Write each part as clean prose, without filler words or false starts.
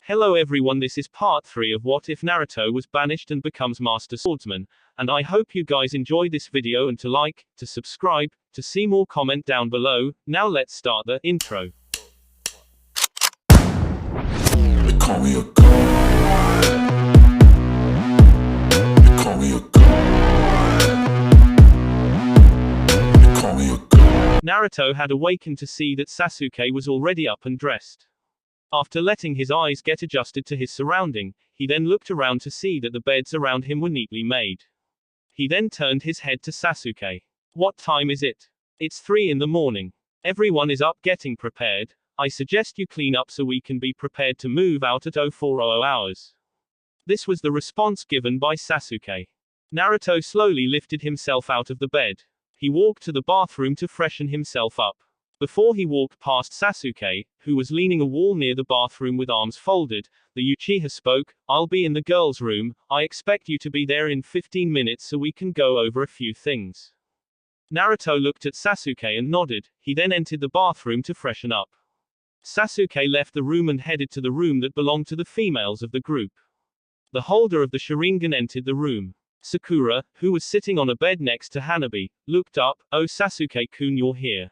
Hello everyone, this is part 3 of What If Naruto was banished and becomes Master Swordsman, and I hope you guys enjoy this video and to like, to subscribe, to see more comment down below. Now let's start the intro. They call me a god. They call me a god. They call me a god. Naruto had awakened to see that Sasuke was already up and dressed. After letting his eyes get adjusted to his surrounding, he then looked around to see that the beds around him were neatly made. He then turned his head to Sasuke. What time is it? It's 3 in the morning. Everyone is up getting prepared. I suggest you clean up so we can be prepared to move out at 0400 hours. This was the response given by Sasuke. Naruto slowly lifted himself out of the bed. He walked to the bathroom to freshen himself up. Before he walked past Sasuke, who was leaning a wall near the bathroom with arms folded, the Uchiha spoke. I'll be in the girls' room. I expect you to be there in 15 minutes so we can go over a few things. Naruto looked at Sasuke and nodded. He then entered the bathroom to freshen up. Sasuke left the room and headed to the room that belonged to the females of the group. The holder of the Sharingan entered the room. Sakura, who was sitting on a bed next to Hanabi, looked up. Oh Sasuke-kun, you're here.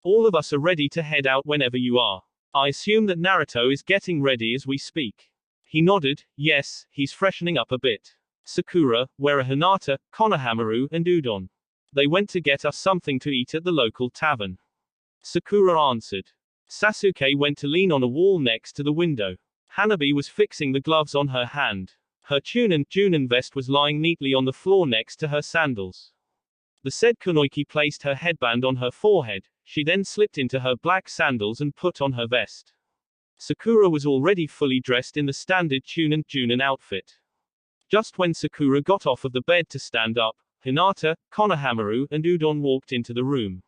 All of us are ready to head out whenever you are. I assume that Naruto is getting ready as we speak. He nodded. Yes, he's freshening up a bit. Sakura, where are Hinata, Konohamaru, and Udon? They went to get us something to eat at the local tavern. Sakura answered. Sasuke went to lean on a wall next to the window. Hanabi was fixing the gloves on her hand. Her Chunin vest was lying neatly on the floor next to her sandals. The said Kunoiki placed her headband on her forehead. She then slipped into her black sandals and put on her vest. Sakura was already fully dressed in the standard Chunin outfit. Just when Sakura got off of the bed to stand up, Hinata, Konohamaru, and Udon walked into the room.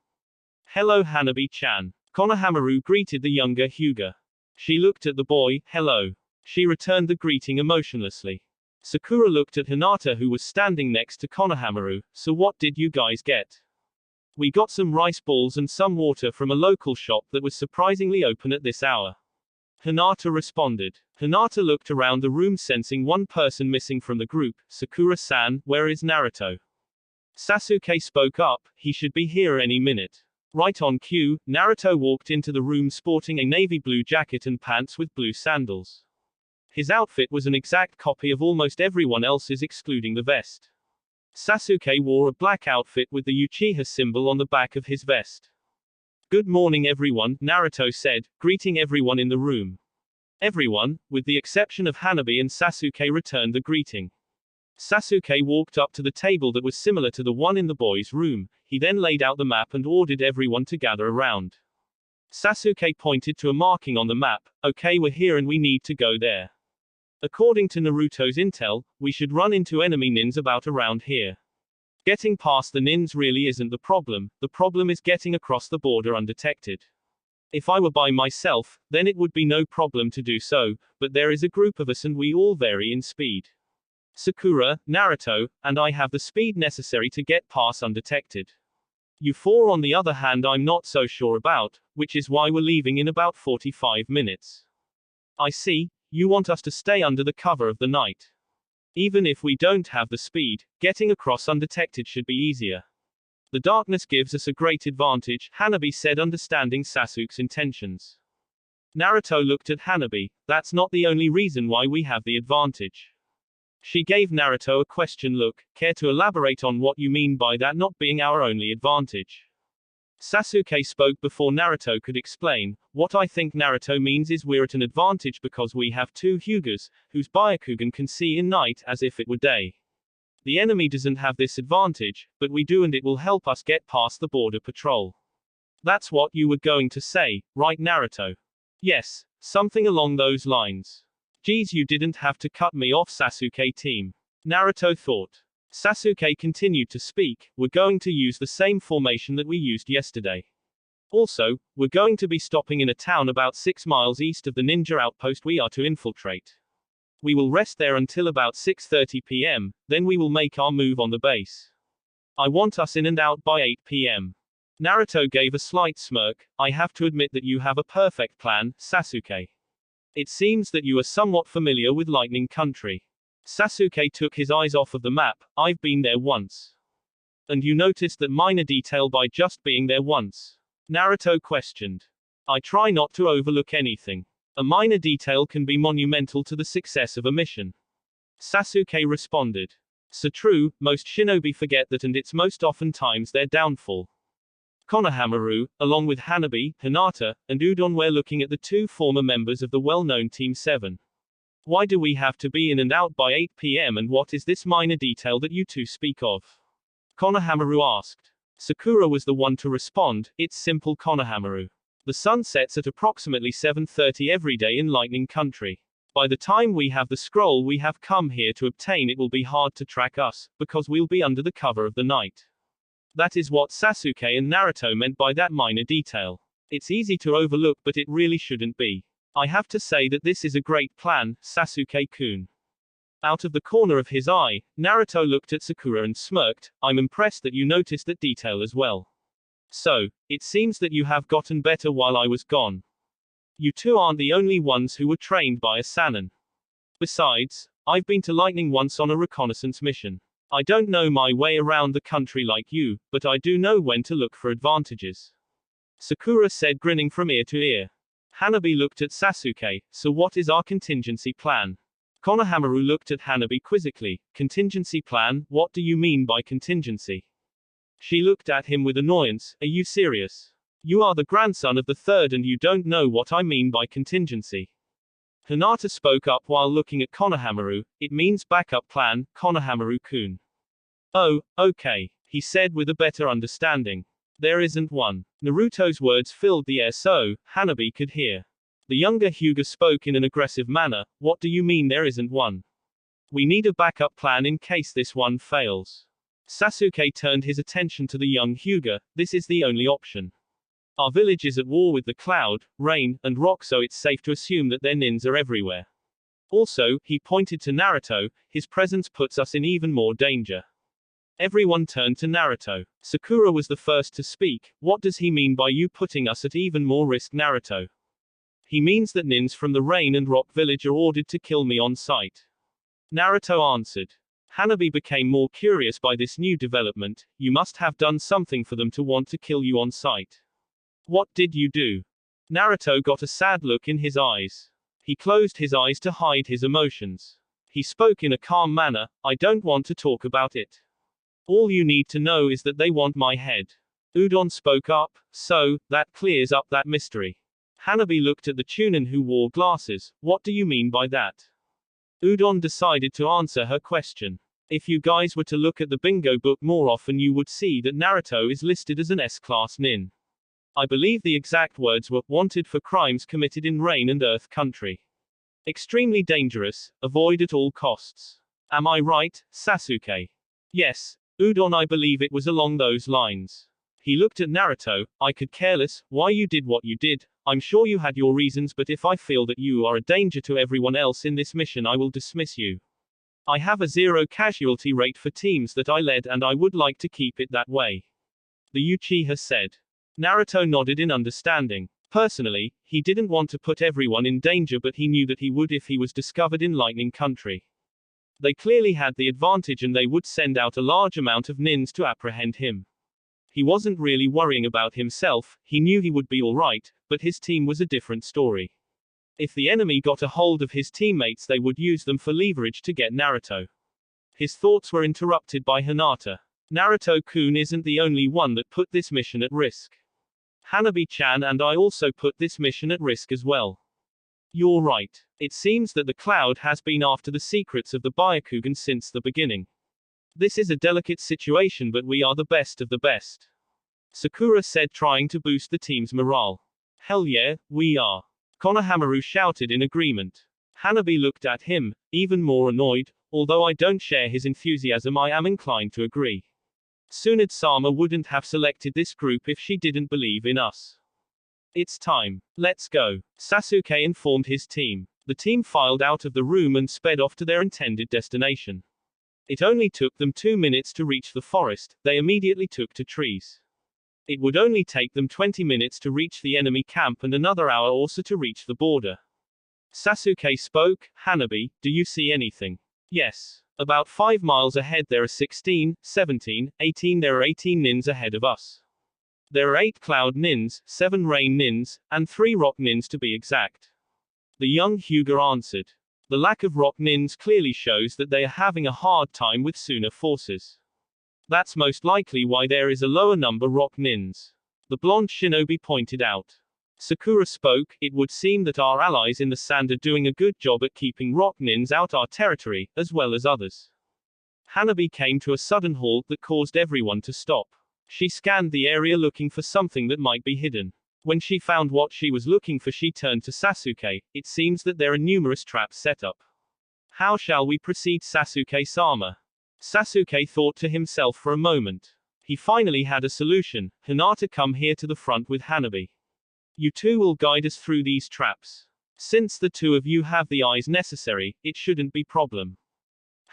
Hello Hanabi-chan. Konohamaru greeted the younger Hyuga. She looked at the boy. Hello. She returned the greeting emotionlessly. Sakura looked at Hinata, who was standing next to Konohamaru. So what did you guys get? We got some rice balls and some water from a local shop that was surprisingly open at this hour. Hinata responded. Hinata looked around the room, sensing one person missing from the group. Sakura-san, where is Naruto? Sasuke spoke up. He should be here any minute. Right on cue, Naruto walked into the room sporting a navy blue jacket and pants with blue sandals. His outfit was an exact copy of almost everyone else's excluding the vest. Sasuke wore a black outfit with the Uchiha symbol on the back of his vest. Good morning everyone, Naruto said, greeting everyone in the room. Everyone, with the exception of Hanabi and Sasuke, returned the greeting. Sasuke walked up to the table that was similar to the one in the boys' room. He then laid out the map and ordered everyone to gather around. Sasuke pointed to a marking on the map. Okay, we're here and we need to go there. According to Naruto's intel, we should run into enemy nins about around here. Getting past the nins really isn't the problem is getting across the border undetected. If I were by myself, then it would be no problem to do so, but there is a group of us and we all vary in speed. Sakura, Naruto, and I have the speed necessary to get past undetected. You four on the other hand I'm not so sure about, which is why we're leaving in about 45 minutes. I see. You want us to stay under the cover of the night. Even if we don't have the speed, getting across undetected should be easier. The darkness gives us a great advantage, Hanabi said, understanding Sasuke's intentions. Naruto looked at Hanabi. That's not the only reason why we have the advantage. She gave Naruto a question look. Care to elaborate on what you mean by that not being our only advantage? Sasuke spoke before Naruto could explain. What I think Naruto means is we're at an advantage because we have two Hyugas, whose Byakugan can see in night as if it were day. The enemy doesn't have this advantage, but we do, and it will help us get past the border patrol. That's what you were going to say, right Naruto? Yes, something along those lines. Geez, you didn't have to cut me off, Sasuke team. Naruto thought. Sasuke continued to speak. We're going to use the same formation that we used yesterday. Also, we're going to be stopping in a town about 6 miles east of the ninja outpost we are to infiltrate. We will rest there until about 6:30 p.m., then we will make our move on the base. I want us in and out by 8 p.m. Naruto gave a slight smirk. I have to admit that you have a perfect plan, Sasuke. It seems that you are somewhat familiar with Lightning Country. Sasuke took his eyes off of the map. I've been there once. And you noticed that minor detail by just being there once? Naruto questioned. I try not to overlook anything. A minor detail can be monumental to the success of a mission. Sasuke responded. So true, most shinobi forget that, and it's most often times their downfall. Konohamaru, along with Hanabi, Hinata, and Udon were looking at the two former members of the well-known Team 7. Why do we have to be in and out by 8 p.m. and what is this minor detail that you two speak of? Konohamaru asked. Sakura was the one to respond. It's simple, Konohamaru. The sun sets at approximately 7:30 every day in Lightning Country. By the time we have the scroll we have come here to obtain, it will be hard to track us, because we'll be under the cover of the night. That is what Sasuke and Naruto meant by that minor detail. It's easy to overlook, but it really shouldn't be. I have to say that this is a great plan, Sasuke-kun. Out of the corner of his eye, Naruto looked at Sakura and smirked. I'm impressed that you noticed that detail as well. So, it seems that you have gotten better while I was gone. You two aren't the only ones who were trained by a Sannin. Besides, I've been to Lightning once on a reconnaissance mission. I don't know my way around the country like you, but I do know when to look for advantages. Sakura said, grinning from ear to ear. Hanabi looked at Sasuke. So what is our contingency plan? Konohamaru looked at Hanabi quizzically. Contingency plan? What do you mean by contingency? She looked at him with annoyance. Are you serious? You are the grandson of the third and you don't know what I mean by contingency. Hinata spoke up while looking at Konohamaru. It means backup plan, Konohamaru-kun. Oh, okay, he said with a better understanding. There isn't one. Naruto's words filled the air so Hanabi could hear. The younger Hyuga spoke in an aggressive manner. What do you mean there isn't one? We need a backup plan in case this one fails. Sasuke turned his attention to the young Hyuga. This is the only option. Our village is at war with the cloud, rain, and rock, so it's safe to assume that their nins are everywhere. Also, he pointed to Naruto, his presence puts us in even more danger. Everyone turned to Naruto. Sakura was the first to speak. What does he mean by you putting us at even more risk, Naruto? He means that nins from the Rain and Rock village are ordered to kill me on sight. Naruto answered. Hanabi became more curious by this new development. You must have done something for them to want to kill you on sight. What did you do? Naruto got a sad look in his eyes. He closed his eyes to hide his emotions. He spoke in a calm manner. I don't want to talk about it. All you need to know is that they want my head. Udon spoke up. So, that clears up that mystery. Hanabi looked at the Chunin who wore glasses. What do you mean by that? Udon decided to answer her question. If you guys were to look at the bingo book more often, you would see that Naruto is listed as an S-class nin. I believe the exact words were, wanted for crimes committed in Rain and Earth Country. Extremely dangerous, avoid at all costs. Am I right, Sasuke? Yes, Udon, I believe it was along those lines. He looked at Naruto. I could care less why you did what you did. I'm sure you had your reasons, but if I feel that you are a danger to everyone else in this mission, I will dismiss you. I have a 0 casualty rate for teams that I led and I would like to keep it that way. The Uchiha said. Naruto nodded in understanding. Personally, he didn't want to put everyone in danger, but he knew that he would if he was discovered in Lightning Country. They clearly had the advantage and they would send out a large amount of nins to apprehend him. He wasn't really worrying about himself, he knew he would be alright, but his team was a different story. If the enemy got a hold of his teammates, they would use them for leverage to get Naruto. His thoughts were interrupted by Hinata. Naruto-kun isn't the only one that put this mission at risk. Hanabi-chan and I also put this mission at risk as well. You're right. It seems that the cloud has been after the secrets of the Byakugan since the beginning. This is a delicate situation, but we are the best of the best. Sakura said, trying to boost the team's morale. Hell yeah, we are. Konohamaru shouted in agreement. Hanabi looked at him, even more annoyed. Although I don't share his enthusiasm, I am inclined to agree. Tsunade-sama wouldn't have selected this group if she didn't believe in us. It's time. Let's go. Sasuke informed his team. The team filed out of the room and sped off to their intended destination. It only took them 2 minutes to reach the forest. They immediately took to trees. It would only take them 20 minutes to reach the enemy camp and another hour or so to reach the border. Sasuke spoke. Hanabi, do you see anything? Yes. About 5 miles ahead there are 16, 17, 18 there are 18 nins ahead of us. There are 8 cloud nins, 7 rain nins, and 3 rock nins to be exact. The young Hyuga answered. The lack of rock nins clearly shows that they are having a hard time with Suna forces. That's most likely why there is a lower number rock nins. The blonde shinobi pointed out. Sakura spoke. It would seem that our allies in the sand are doing a good job at keeping rock nins out our territory, as well as others. Hanabi came to a sudden halt that caused everyone to stop. She scanned the area looking for something that might be hidden. When she found what she was looking for, she turned to Sasuke. It seems that there are numerous traps set up. How shall we proceed, Sasuke-sama? Sasuke thought to himself for a moment. He finally had a solution. Hinata, come here to the front with Hanabi. You two will guide us through these traps. Since the two of you have the eyes necessary, it shouldn't be problem.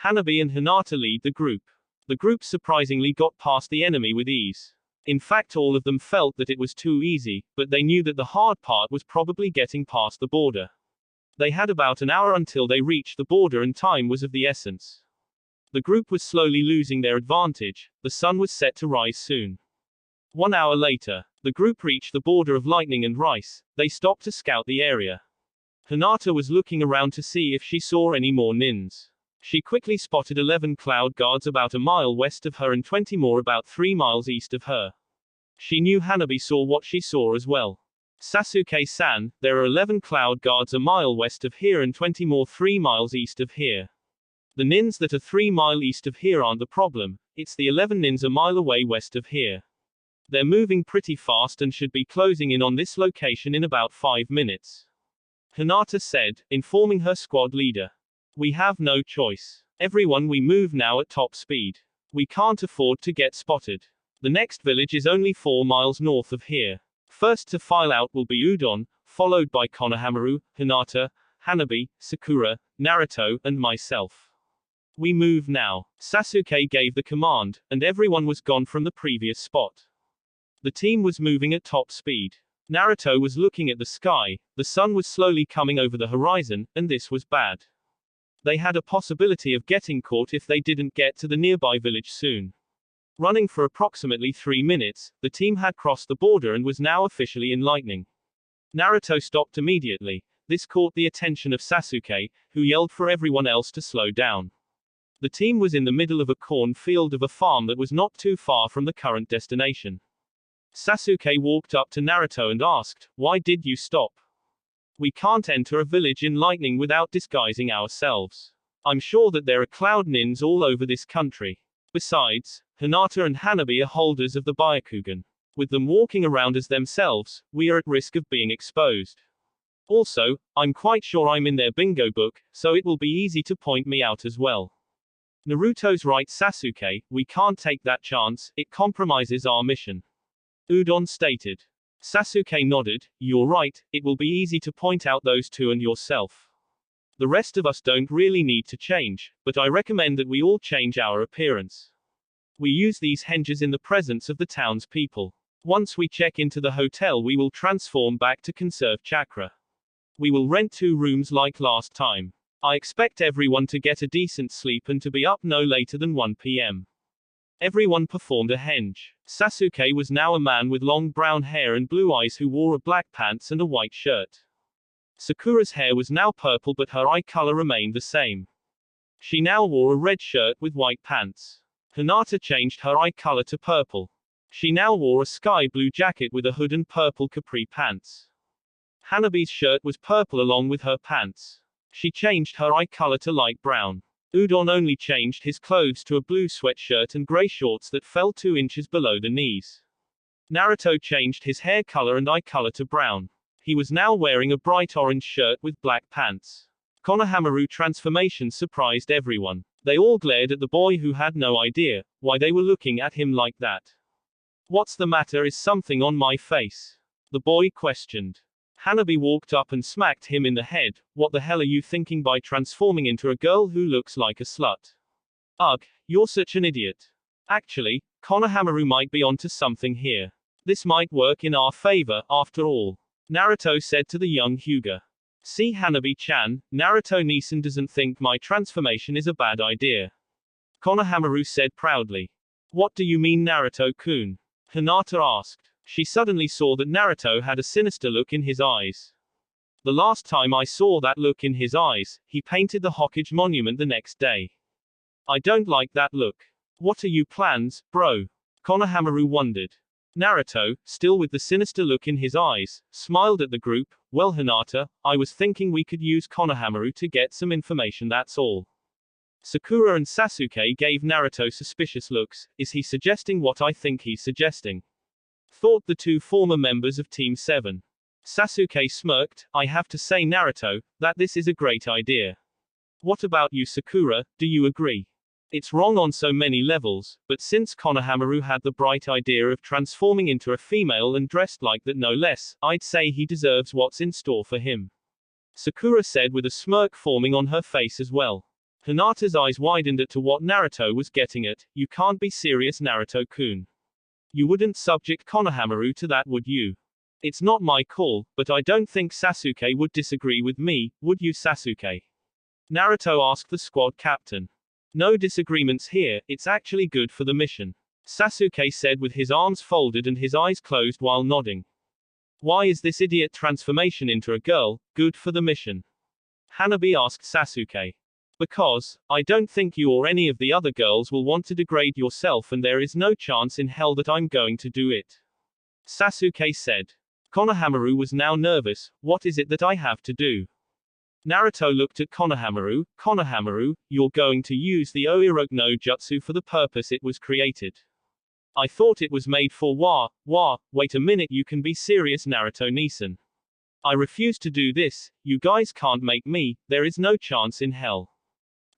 Hanabi and Hinata lead the group. The group surprisingly got past the enemy with ease. In fact, all of them felt that it was too easy, but they knew that the hard part was probably getting past the border. They had about an hour until they reached the border and time was of the essence. The group was slowly losing their advantage. The sun was set to rise soon. 1 hour later, the group reached the border of lightning and rice. They stopped to scout the area. Hinata was looking around to see if she saw any more nins. She quickly spotted 11 cloud guards about a mile west of her and 20 more about 3 miles east of her. She knew Hanabi saw what she saw as well. Sasuke-san, there are 11 cloud guards a mile west of here and 20 more 3 miles east of here. The nins that are 3 miles east of here aren't the problem, it's the 11 nins a mile away west of here. They're moving pretty fast and should be closing in on this location in about 5 minutes. Hinata said, informing her squad leader. We have no choice. Everyone, we move now at top speed. We can't afford to get spotted. The next village is only 4 miles north of here. First to file out will be Udon, followed by Konohamaru, Hinata, Hanabi, Sakura, Naruto, and myself. We move now. Sasuke gave the command, and everyone was gone from the previous spot. The team was moving at top speed. Naruto was looking at the sky. The sun was slowly coming over the horizon, and this was bad. They had a possibility of getting caught if they didn't get to the nearby village soon. Running for approximately 3 minutes, the team had crossed the border and was now officially in lightning. Naruto stopped immediately. This caught the attention of Sasuke, who yelled for everyone else to slow down. The team was in the middle of a cornfield of a farm that was not too far from the current destination. Sasuke walked up to Naruto and asked, "Why did you stop? We can't enter a village in lightning without disguising ourselves. I'm sure that there are cloud nins all over this country. Besides, Hinata and Hanabi are holders of the Byakugan. With them walking around as themselves, we are at risk of being exposed. Also, I'm quite sure I'm in their bingo book, so it will be easy to point me out as well." Naruto's right, Sasuke, we can't take that chance, it compromises our mission. Udon stated. Sasuke nodded, you're right, it will be easy to point out those two and yourself. The rest of us don't really need to change, but I recommend that we all change our appearance. We use these henges in the presence of the townspeople. Once we check into the hotel, we will transform back to conserve chakra. We will rent 2 rooms like last time. I expect everyone to get a decent sleep and to be up no later than 1 p.m. Everyone performed a henge. Sasuke was now a man with long brown hair and blue eyes who wore a black pants and a white shirt. Sakura's hair was now purple but her eye color remained the same. She now wore a red shirt with white pants. Hinata changed her eye color to purple. She now wore a sky blue jacket with a hood and purple capri pants. Hanabi's shirt was purple along with her pants. She changed her eye color to light brown. Udon only changed his clothes to a blue sweatshirt and gray shorts that fell 2 inches below the knees. Naruto changed his hair color and eye color to brown. He was now wearing a bright orange shirt with black pants. Konohamaru's transformation surprised everyone. They all glared at the boy who had no idea why they were looking at him like that. What's the matter? Is something on my face? The boy questioned. Hanabi walked up and smacked him in the head. What the hell are you thinking by transforming into a girl who looks like a slut? Ugh, you're such an idiot. Actually, Konohamaru might be onto something here. This might work in our favor, after all. Naruto said to the young Hyuga. See Hanabi-chan, Naruto-Nisan doesn't think my transformation is a bad idea. Konohamaru said proudly. What do you mean Naruto-kun? Hinata asked. She suddenly saw that Naruto had a sinister look in his eyes. The last time I saw that look in his eyes, he painted the Hokage monument the next day. I don't like that look. What are you plans, bro? Konohamaru wondered. Naruto, still with the sinister look in his eyes, smiled at the group. Well Hinata, I was thinking we could use Konohamaru to get some information, that's all. Sakura and Sasuke gave Naruto suspicious looks. Is he suggesting what I think he's suggesting? Thought the two former members of Team 7. Sasuke smirked. I have to say Naruto, that this is a great idea. What about you Sakura, do you agree? It's wrong on so many levels, but since Konohamaru had the bright idea of transforming into a female and dressed like that no less, I'd say he deserves what's in store for him. Sakura said with a smirk forming on her face as well. Hinata's eyes widened at to what Naruto was getting at. You can't be serious Naruto-kun. You wouldn't subject Konohamaru to that, would you? It's not my call, but I don't think Sasuke would disagree with me, would you Sasuke? Naruto asked the squad captain. No disagreements here, it's actually good for the mission. Sasuke said with his arms folded and his eyes closed while nodding. Why is this idiot transformation into a girl good for the mission? Hanabi asked Sasuke. Because, I don't think you or any of the other girls will want to degrade yourself and there is no chance in hell that I'm going to do it. Sasuke said. Konohamaru was now nervous. What is it that I have to do? Naruto looked at Konohamaru. Konohamaru, you're going to use the Oiroke no Jutsu for the purpose it was created. I thought it was made for wait a minute, you can be serious Naruto-Nisan. I refuse to do this, you guys can't make me, there is no chance in hell.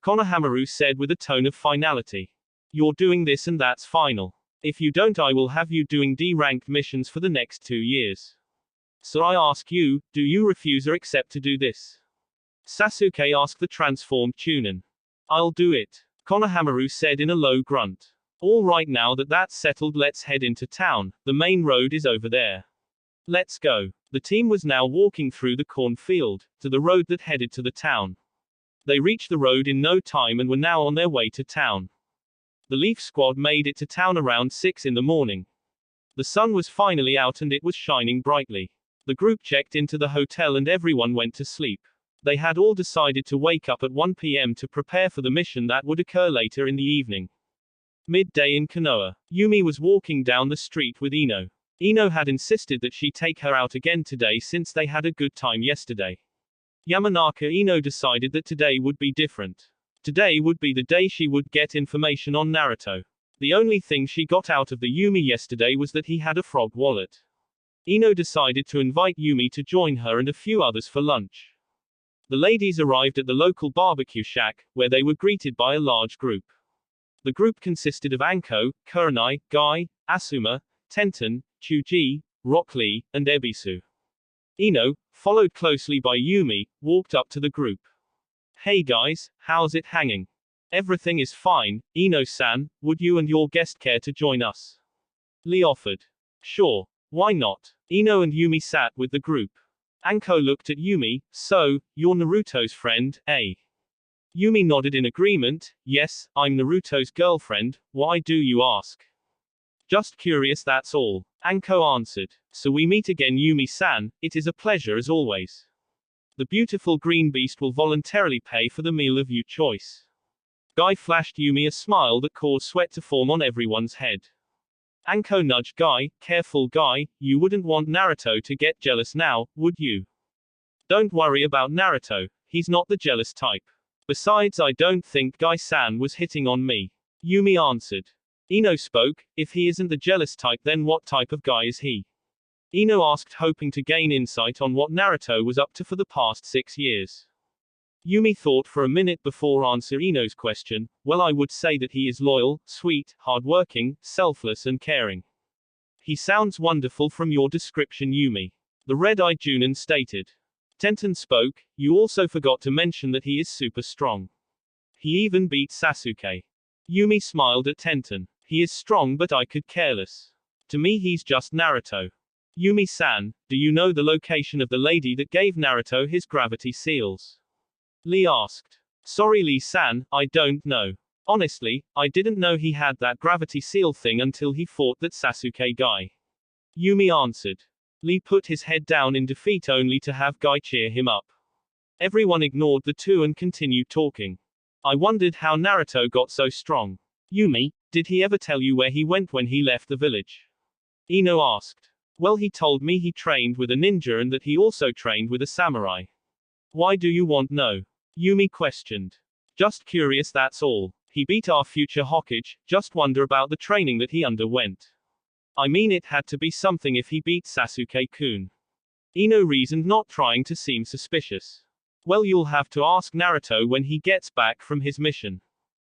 Konohamaru said with a tone of finality. You're doing this and that's final. If you don't I will have you doing D-ranked missions for the next 2 years. So I ask you, do you refuse or accept to do this? Sasuke asked the transformed Chunin. I'll do it. Konohamaru said in a low grunt. All right, now that that's settled, let's head into town. The main road is over there. Let's go. The team was now walking through the cornfield, to the road that headed to the town. They reached the road in no time and were now on their way to town. The Leaf Squad made it to town around 6 in the morning. The sun was finally out and it was shining brightly. The group checked into the hotel and everyone went to sleep. They had all decided to wake up at 1 p.m. to prepare for the mission that would occur later in the evening. Midday in Konoha. Yumi was walking down the street with Ino. Ino had insisted that she take her out again today since they had a good time yesterday. Yamanaka Ino decided that today would be different. Today would be the day she would get information on Naruto. The only thing she got out of the Yumi yesterday was that he had a frog wallet. Ino decided to invite Yumi to join her and a few others for lunch. The ladies arrived at the local barbecue shack, where they were greeted by a large group. The group consisted of Anko, Kurenai, Guy, Asuma, Tenten, Chuji, Rock Lee, and Ebisu. Ino, followed closely by Yumi, walked up to the group. Hey guys, how's it hanging? Everything is fine, Ino-san, would you and your guest care to join us? Lee offered. Sure, why not? Ino and Yumi sat with the group. Anko looked at Yumi. So, you're Naruto's friend, eh? Yumi nodded in agreement. Yes, I'm Naruto's girlfriend, why do you ask? Just curious, that's all. Anko answered. So we meet again Yumi-san, it is a pleasure as always. The beautiful green beast will voluntarily pay for the meal of your choice. Guy flashed Yumi a smile that caused sweat to form on everyone's head. Anko nudged Guy. Careful Guy, you wouldn't want Naruto to get jealous now, would you? Don't worry about Naruto, he's not the jealous type. Besides, I don't think Guy-san was hitting on me. Yumi answered. Ino spoke. If he isn't the jealous type, then what type of guy is he? Ino asked, hoping to gain insight on what Naruto was up to for the past 6 years. Yumi thought for a minute before answering Ino's question. Well, I would say that he is loyal, sweet, hardworking, selfless and caring. He sounds wonderful from your description, Yumi. The red-eyed Junin stated. Tenten spoke. You also forgot to mention that he is super strong. He even beat Sasuke. Yumi smiled at Tenten. He is strong, but I could care less. To me he's just Naruto. Yumi-san, do you know the location of the lady that gave Naruto his gravity seals? Lee asked. Sorry Lee-san, I don't know. Honestly, I didn't know he had that gravity seal thing until he fought that Sasuke guy. Yumi answered. Lee put his head down in defeat only to have Guy cheer him up. Everyone ignored the two and continued talking. I wondered how Naruto got so strong. Yumi, did he ever tell you where he went when he left the village? Ino asked. Well, he told me he trained with a ninja and that he also trained with a samurai. Why do you want know? Yumi questioned. Just curious, that's all. He beat our future Hokage, just wonder about the training that he underwent. I mean, it had to be something if he beat Sasuke-kun. Ino reasoned, not trying to seem suspicious. Well, you'll have to ask Naruto when he gets back from his mission.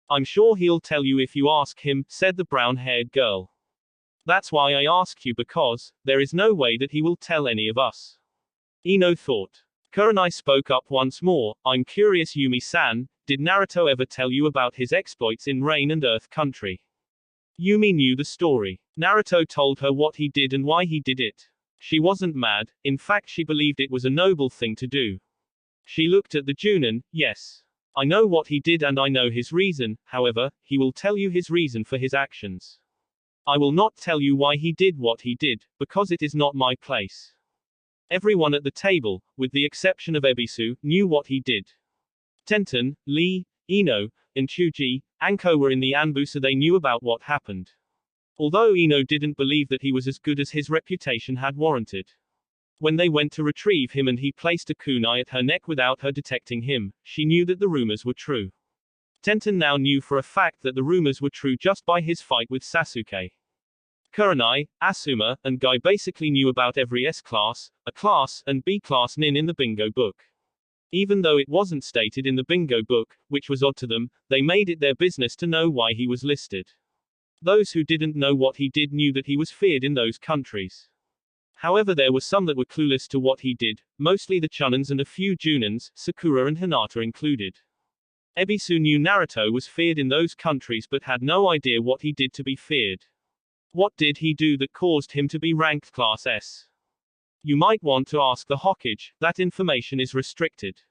I'm sure he'll tell you if you ask him, said the brown-haired girl. That's why I ask you, because there is no way that he will tell any of us. Ino thought. Kurenai spoke up once more. I'm curious, Yumi-san, did Naruto ever tell you about his exploits in Rain and Earth Country? Yumi knew the story. Naruto told her what he did and why he did it. She wasn't mad, in fact she believed it was a noble thing to do. She looked at the Junin. Yes. I know what he did and I know his reason, however, he will tell you his reason for his actions. I will not tell you why he did what he did, because it is not my place. Everyone at the table, with the exception of Ebisu, knew what he did. Tenten, Lee, Ino, and Chuji, Anko were in the Anbu, so they knew about what happened. Although Ino didn't believe that he was as good as his reputation had warranted. When they went to retrieve him and he placed a kunai at her neck without her detecting him, she knew that the rumors were true. Tenten now knew for a fact that the rumors were true just by his fight with Sasuke. Kurenai, Asuma, and Guy basically knew about every S-class, A-class, and B-class nin in the bingo book. Even though it wasn't stated in the bingo book, which was odd to them, they made it their business to know why he was listed. Those who didn't know what he did knew that he was feared in those countries. However, there were some that were clueless to what he did, mostly the Chunins and a few Junins, Sakura and Hinata included. Ebisu knew Naruto was feared in those countries but had no idea what he did to be feared. What did he do that caused him to be ranked Class S? You might want to ask the Hokage, that information is restricted.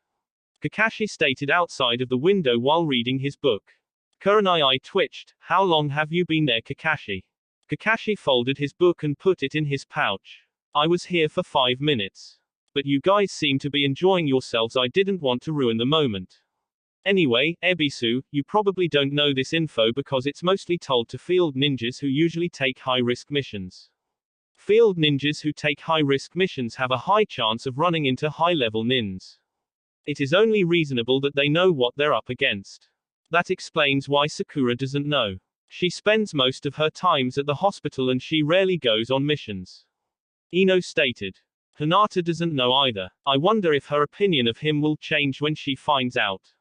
Kakashi stated outside of the window while reading his book. Kurenai eye twitched. How long have you been there, Kakashi? Kakashi folded his book and put it in his pouch. I was here for 5 minutes. But you guys seem to be enjoying yourselves. I didn't want to ruin the moment. Anyway, Ebisu, you probably don't know this info because it's mostly told to field ninjas who usually take high-risk missions. Field ninjas who take high-risk missions have a high chance of running into high-level nins. It is only reasonable that they know what they're up against. That explains why Sakura doesn't know. She spends most of her times at the hospital and she rarely goes on missions. Ino stated. Hinata doesn't know either. I wonder if her opinion of him will change when she finds out.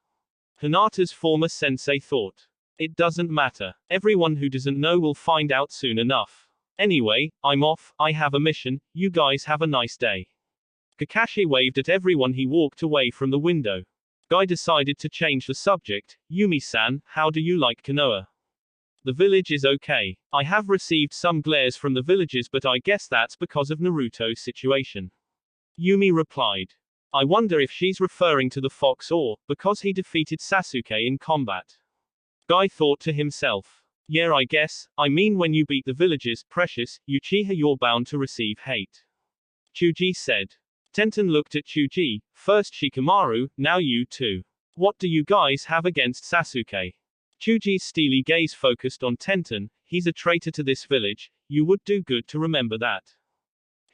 Hinata's former sensei thought. It doesn't matter. Everyone who doesn't know will find out soon enough. Anyway, I'm off, I have a mission, you guys have a nice day. Kakashi waved at everyone. He walked away from the window. Guy decided to change the subject. Yumi-san, how do you like Konoha? The village is okay. I have received some glares from the villagers, but I guess that's because of Naruto's situation. Yumi replied. I wonder if she's referring to the fox or, because he defeated Sasuke in combat. Guy thought to himself. Yeah, I guess, I mean when you beat the villagers, precious, Uchiha, you're bound to receive hate. Chuji said. Tenten looked at Chuji, first Shikamaru, now you too. What do you guys have against Sasuke? Chuji's steely gaze focused on Tenten. He's a traitor to this village, you would do good to remember that.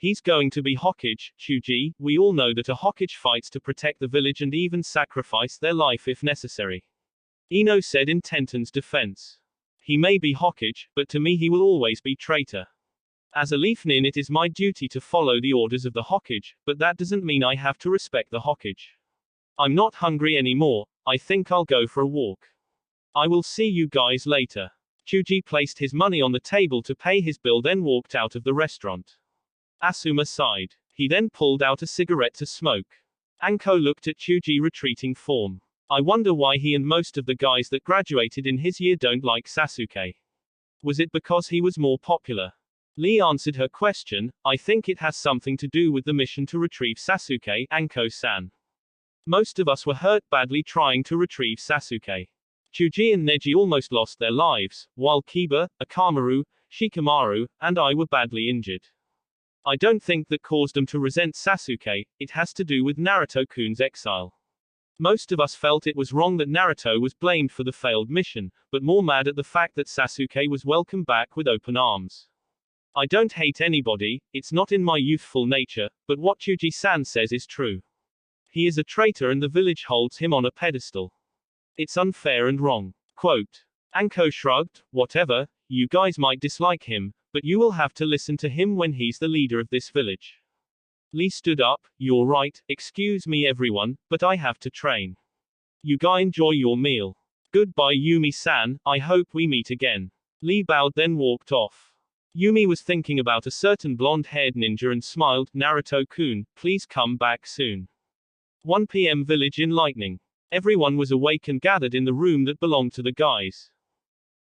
He's going to be Hokage, Chuji, we all know that a Hokage fights to protect the village and even sacrifice their life if necessary. Ino said in Tenten's defense. He may be Hokage, but to me he will always be traitor. As a Leaf Nin, it is my duty to follow the orders of the Hokage, but that doesn't mean I have to respect the Hokage. I'm not hungry anymore, I think I'll go for a walk. I will see you guys later. Chuji placed his money on the table to pay his bill, then walked out of the restaurant. Asuma sighed. He then pulled out a cigarette to smoke. Anko looked at Chuji retreating form. I wonder why he and most of the guys that graduated in his year don't like Sasuke. Was it because he was more popular? Lee answered her question, I think it has something to do with the mission to retrieve Sasuke, Anko-san. Most of us were hurt badly trying to retrieve Sasuke. Chuji and Neji almost lost their lives, while Kiba, Akamaru, Shikamaru, and I were badly injured. I don't think that caused them to resent Sasuke, it has to do with Naruto-kun's exile. Most of us felt it was wrong that Naruto was blamed for the failed mission, but more mad at the fact that Sasuke was welcomed back with open arms. I don't hate anybody, it's not in my youthful nature, but what Chuji-san says is true. He is a traitor and the village holds him on a pedestal. It's unfair and wrong. Quote. Anko shrugged, whatever, you guys might dislike him, but you will have to listen to him when he's the leader of this village. Lee stood up, you're right, excuse me everyone, but I have to train. You guys enjoy your meal. Goodbye Yumi-san, I hope we meet again. Lee bowed then walked off. Yumi was thinking about a certain blonde-haired ninja and smiled, Naruto-kun, please come back soon. 1 p.m. Village in lightning. Everyone was awake and gathered in the room that belonged to the guys.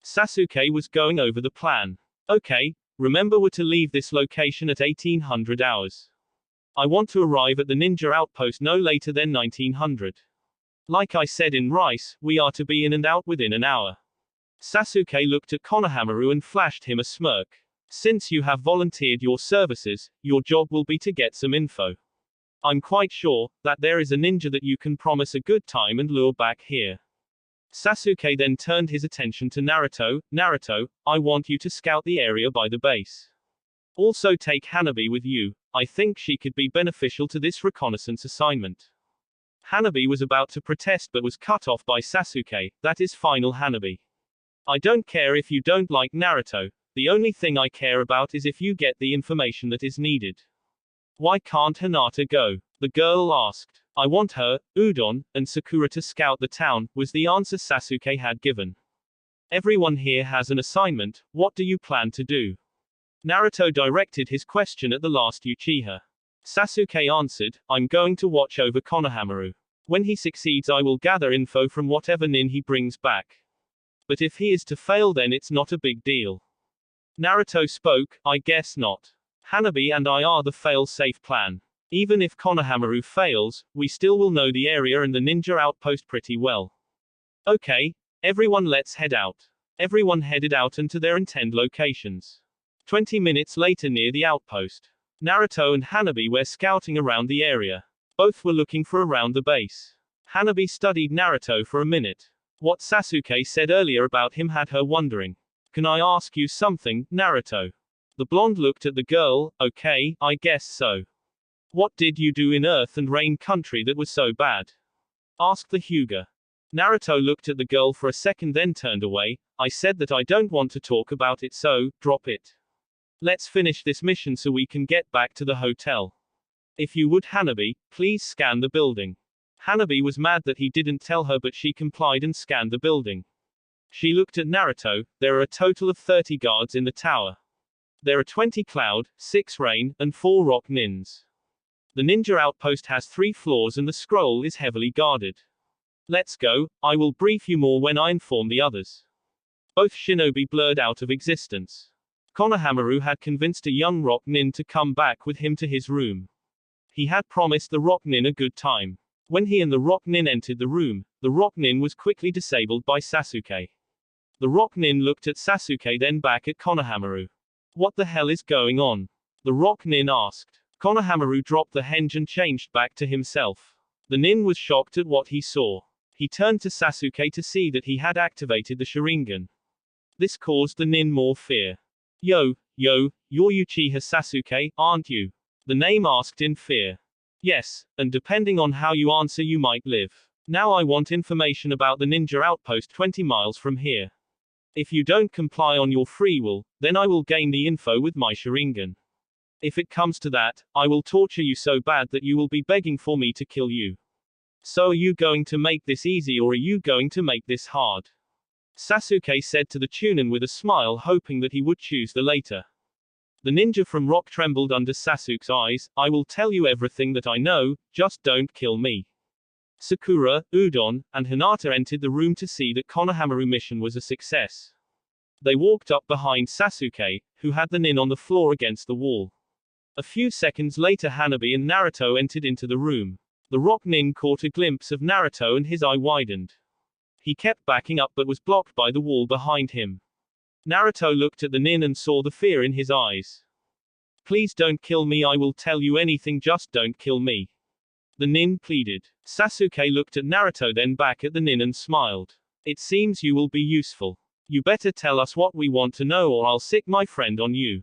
Sasuke was going over the plan. Okay, remember we're to leave this location at 1800 hours. I want to arrive at the ninja outpost no later than 1900. Like I said in Rice, we are to be in and out within an hour. Sasuke looked at Konohamaru and flashed him a smirk. Since you have volunteered your services, your job will be to get some info. I'm quite sure that there is a ninja that you can promise a good time and lure back here. Sasuke then turned his attention to Naruto. Naruto, I want you to scout the area by the base. Also take Hanabi with you, I think she could be beneficial to this reconnaissance assignment. Hanabi was about to protest but was cut off by Sasuke, that is final Hanabi. I don't care if you don't like Naruto, the only thing I care about is if you get the information that is needed. Why can't Hinata go? The girl asked. I want her, Udon, and Sakura to scout the town, was the answer Sasuke had given. Everyone here has an assignment, what do you plan to do? Naruto directed his question at the last Uchiha. Sasuke answered, I'm going to watch over Konohamaru. When he succeeds I will gather info from whatever nin he brings back. But if he is to fail then it's not a big deal. Naruto spoke, I guess not. Hanabi and I are the fail-safe plan. Even if Konohamaru fails, we still will know the area and the ninja outpost pretty well. Okay, everyone let's head out. Everyone headed out and to their intended locations. 20 minutes later near the outpost. Naruto and Hanabi were scouting around the area. Both were looking for around the base. Hanabi studied Naruto for a minute. What Sasuke said earlier about him had her wondering. Can I ask you something, Naruto? The blonde looked at the girl, okay, I guess so. What did you do in Earth and Rain country that was so bad? Asked the Hyuga. Naruto looked at the girl for a second then turned away, I said that I don't want to talk about it so, drop it. Let's finish this mission so we can get back to the hotel. If you would Hanabi, please scan the building. Hanabi was mad that he didn't tell her but she complied and scanned the building. She looked at Naruto, there are a total of 30 guards in the tower. There are 20 Cloud, 6 Rain, and 4 Rock Nins. The ninja outpost has 3 floors and the scroll is heavily guarded. Let's go, I will brief you more when I inform the others. Both shinobi blurred out of existence. Konohamaru had convinced a young Rock Nin to come back with him to his room. He had promised the Rock Nin a good time. When he and the Rock Nin entered the room, the Rock Nin was quickly disabled by Sasuke. The Rock Nin looked at Sasuke then back at Konohamaru. What the hell is going on? The Rock Nin asked. Konohamaru dropped the henge and changed back to himself. The Nin was shocked at what he saw. He turned to Sasuke to see that he had activated the Sharingan. This caused the Nin more fear. Yo, you're Uchiha Sasuke, aren't you? The name asked in fear. Yes, and depending on how you answer you might live. Now I want information about the ninja outpost 20 miles from here. If you don't comply on your free will, then I will gain the info with my Sharingan. If it comes to that, I will torture you so bad that you will be begging for me to kill you. So are you going to make this easy or are you going to make this hard? Sasuke said to the Chunin with a smile hoping that he would choose the later. The ninja from Rock trembled under Sasuke's eyes, I will tell you everything that I know, just don't kill me. Sakura, Udon, and Hinata entered the room to see that Konohamaru mission was a success. They walked up behind Sasuke, who had the nin on the floor against the wall. A few seconds later Hanabi and Naruto entered into the room. The rock nin caught a glimpse of Naruto and his eye widened. He kept backing up but was blocked by the wall behind him. Naruto looked at the nin and saw the fear in his eyes. Please don't kill me, I will tell you anything, just don't kill me. The nin pleaded. Sasuke looked at Naruto then back at the nin and smiled. It seems you will be useful. You better tell us what we want to know or I'll sick my friend on you.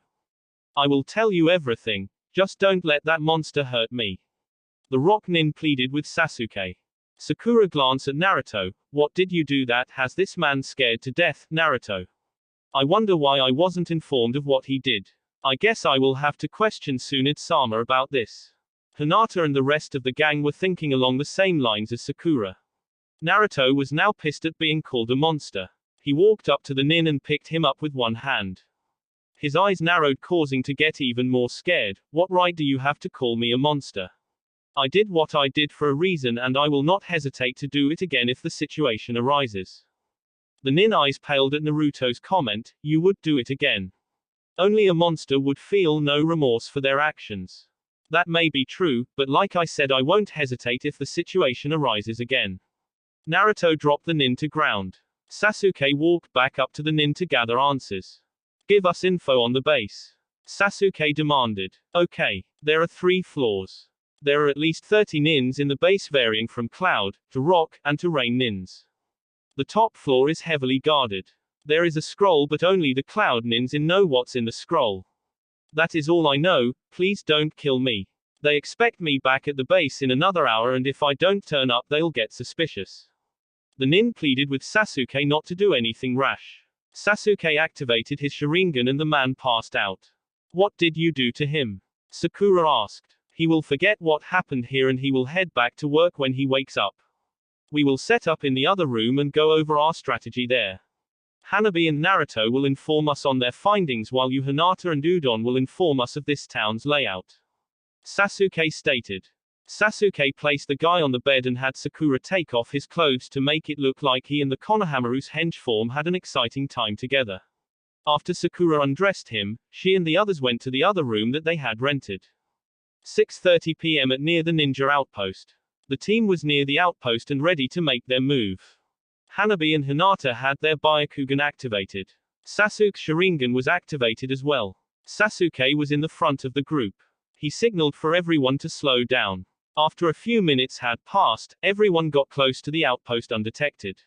I will tell you everything, just don't let that monster hurt me. The rock nin pleaded with Sasuke. Sakura glanced at Naruto. What did you do that has this man scared to death, Naruto? I wonder why I wasn't informed of what he did. I guess I will have to question Tsunade-sama about this. Hinata and the rest of the gang were thinking along the same lines as Sakura. Naruto was now pissed at being called a monster. He walked up to the nin and picked him up with one hand. His eyes narrowed, causing to get even more scared. What right do you have to call me a monster? I did what I did for a reason and I will not hesitate to do it again if the situation arises. The nin eyes paled at Naruto's comment, you would do it again. Only a monster would feel no remorse for their actions. That may be true, but like I said I won't hesitate if the situation arises again. Naruto dropped the nin to ground. Sasuke walked back up to the nin to gather answers. Give us info on the base. Sasuke demanded. Okay. There are 3 floors. There are at least 30 nins in the base varying from cloud, to rock, and to rain nins. The top floor is heavily guarded. There is a scroll but only the cloud nins know what's in the scroll. That is all I know, please don't kill me. They expect me back at the base in another hour and if I don't turn up they'll get suspicious. The nin pleaded with Sasuke not to do anything rash. Sasuke activated his Sharingan and the man passed out. What did you do to him? Sakura asked. He will forget what happened here and he will head back to work when he wakes up. We will set up in the other room and go over our strategy there. Hanabi and Naruto will inform us on their findings while you Hinata and Udon will inform us of this town's layout. Sasuke stated. Sasuke placed the guy on the bed and had Sakura take off his clothes to make it look like he and the Konohamaru's hench form had an exciting time together. After Sakura undressed him, she and the others went to the other room that they had rented. 6:30 p.m. at near the ninja outpost. The team was near the outpost and ready to make their move. Hanabi and Hinata had their Byakugan activated. Sasuke's Sharingan was activated as well. Sasuke was in the front of the group. He signaled for everyone to slow down. After a few minutes had passed, everyone got close to the outpost undetected.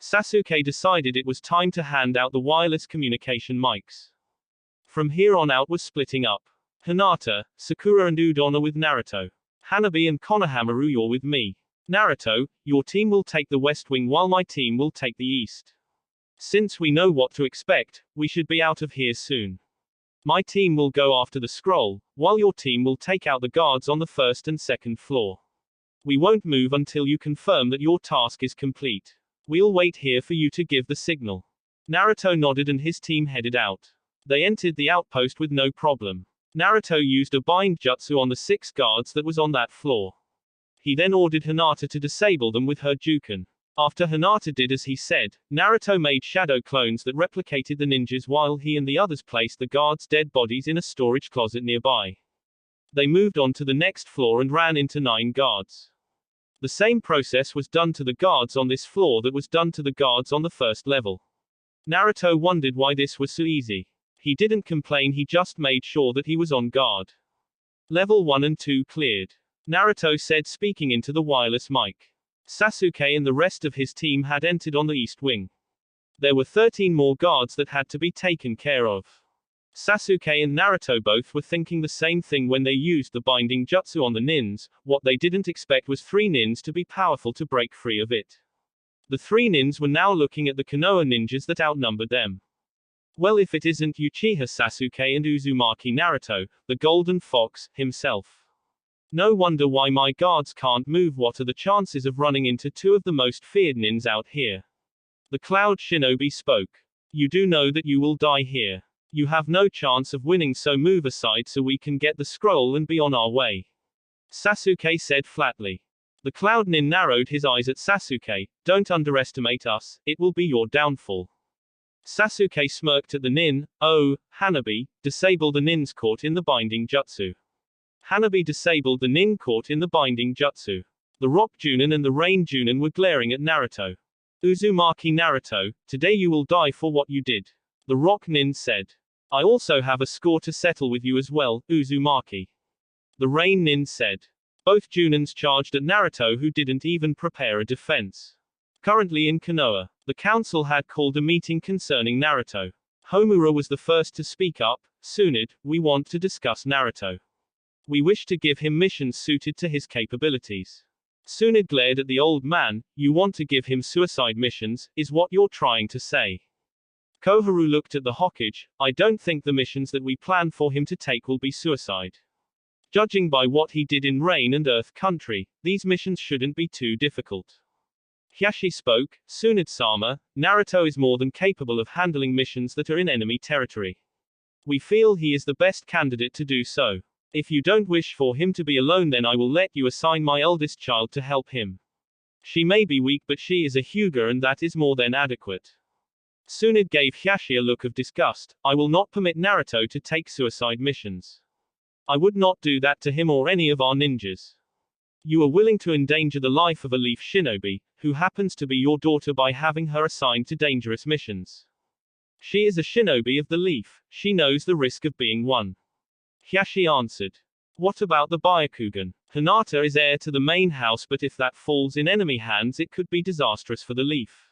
Sasuke decided it was time to hand out the wireless communication mics. From here on out was splitting up. Hinata, Sakura and Udon are with Naruto. Hanabi and Konohamaru you're with me. Naruto, your team will take the west wing while my team will take the east. Since we know what to expect, we should be out of here soon. My team will go after the scroll, while your team will take out the guards on the 1st and 2nd floor. We won't move until you confirm that your task is complete. We'll wait here for you to give the signal. Naruto nodded and his team headed out. They entered the outpost with no problem. Naruto used a bind jutsu on the 6 guards that was on that floor. He then ordered Hinata to disable them with her Juken. After Hinata did as he said, Naruto made shadow clones that replicated the ninjas while he and the others placed the guards' dead bodies in a storage closet nearby. They moved on to the next floor and ran into 9 guards. The same process was done to the guards on this floor that was done to the guards on the 1st level. Naruto wondered why this was so easy. He didn't complain, he just made sure that he was on guard. Level 1 and 2 cleared. Naruto said, speaking into the wireless mic. Sasuke and the rest of his team had entered on the east wing. There were 13 more guards that had to be taken care of. Sasuke and Naruto both were thinking the same thing when they used the binding jutsu on the nins. What they didn't expect was 3 nins to be powerful to break free of it. The 3 nins were now looking at the Konoha ninjas that outnumbered them. Well, if it isn't Uchiha Sasuke and Uzumaki Naruto, the Golden Fox, himself. No wonder why my guards can't move. What are the chances of running into 2 of the most feared nins out here? The Cloud Shinobi spoke. You do know that you will die here. You have no chance of winning, so move aside so we can get the scroll and be on our way. Sasuke said flatly. The Cloud Nin narrowed his eyes at Sasuke. Don't underestimate us, it will be your downfall. Sasuke smirked at the nin. Oh, Hanabi, disable the nin's caught in the binding jutsu. Hanabi disabled the nin caught in the binding jutsu. The Rock Junin and the Rain Junin were glaring at Naruto. Uzumaki Naruto, today you will die for what you did. The Rock Nin said. I also have a score to settle with you as well, Uzumaki. The Rain Nin said. Both Junins charged at Naruto, who didn't even prepare a defense. Currently in Konoha, the council had called a meeting concerning Naruto. Homura was the first to speak up. Tsunade, we want to discuss Naruto. We wish to give him missions suited to his capabilities. Tsunade glared at the old man. You want to give him suicide missions, is what you're trying to say. Koharu looked at the Hokage. I don't think the missions that we plan for him to take will be suicide. Judging by what he did in Rain and Earth Country, these missions shouldn't be too difficult. Hiashi spoke. Tsunade-sama, Naruto is more than capable of handling missions that are in enemy territory. We feel he is the best candidate to do so. If you don't wish for him to be alone, then I will let you assign my eldest child to help him. She may be weak, but she is a Hyuga, and that is more than adequate. Tsunade gave Hiashi a look of disgust. I will not permit Naruto to take suicide missions. I would not do that to him or any of our ninjas. You are willing to endanger the life of a leaf shinobi, who happens to be your daughter, by having her assigned to dangerous missions. She is a shinobi of the leaf, she knows the risk of being one. Hiashi answered. What about the Byakugan? Hinata is heir to the main house, but if that falls in enemy hands, it could be disastrous for the leaf.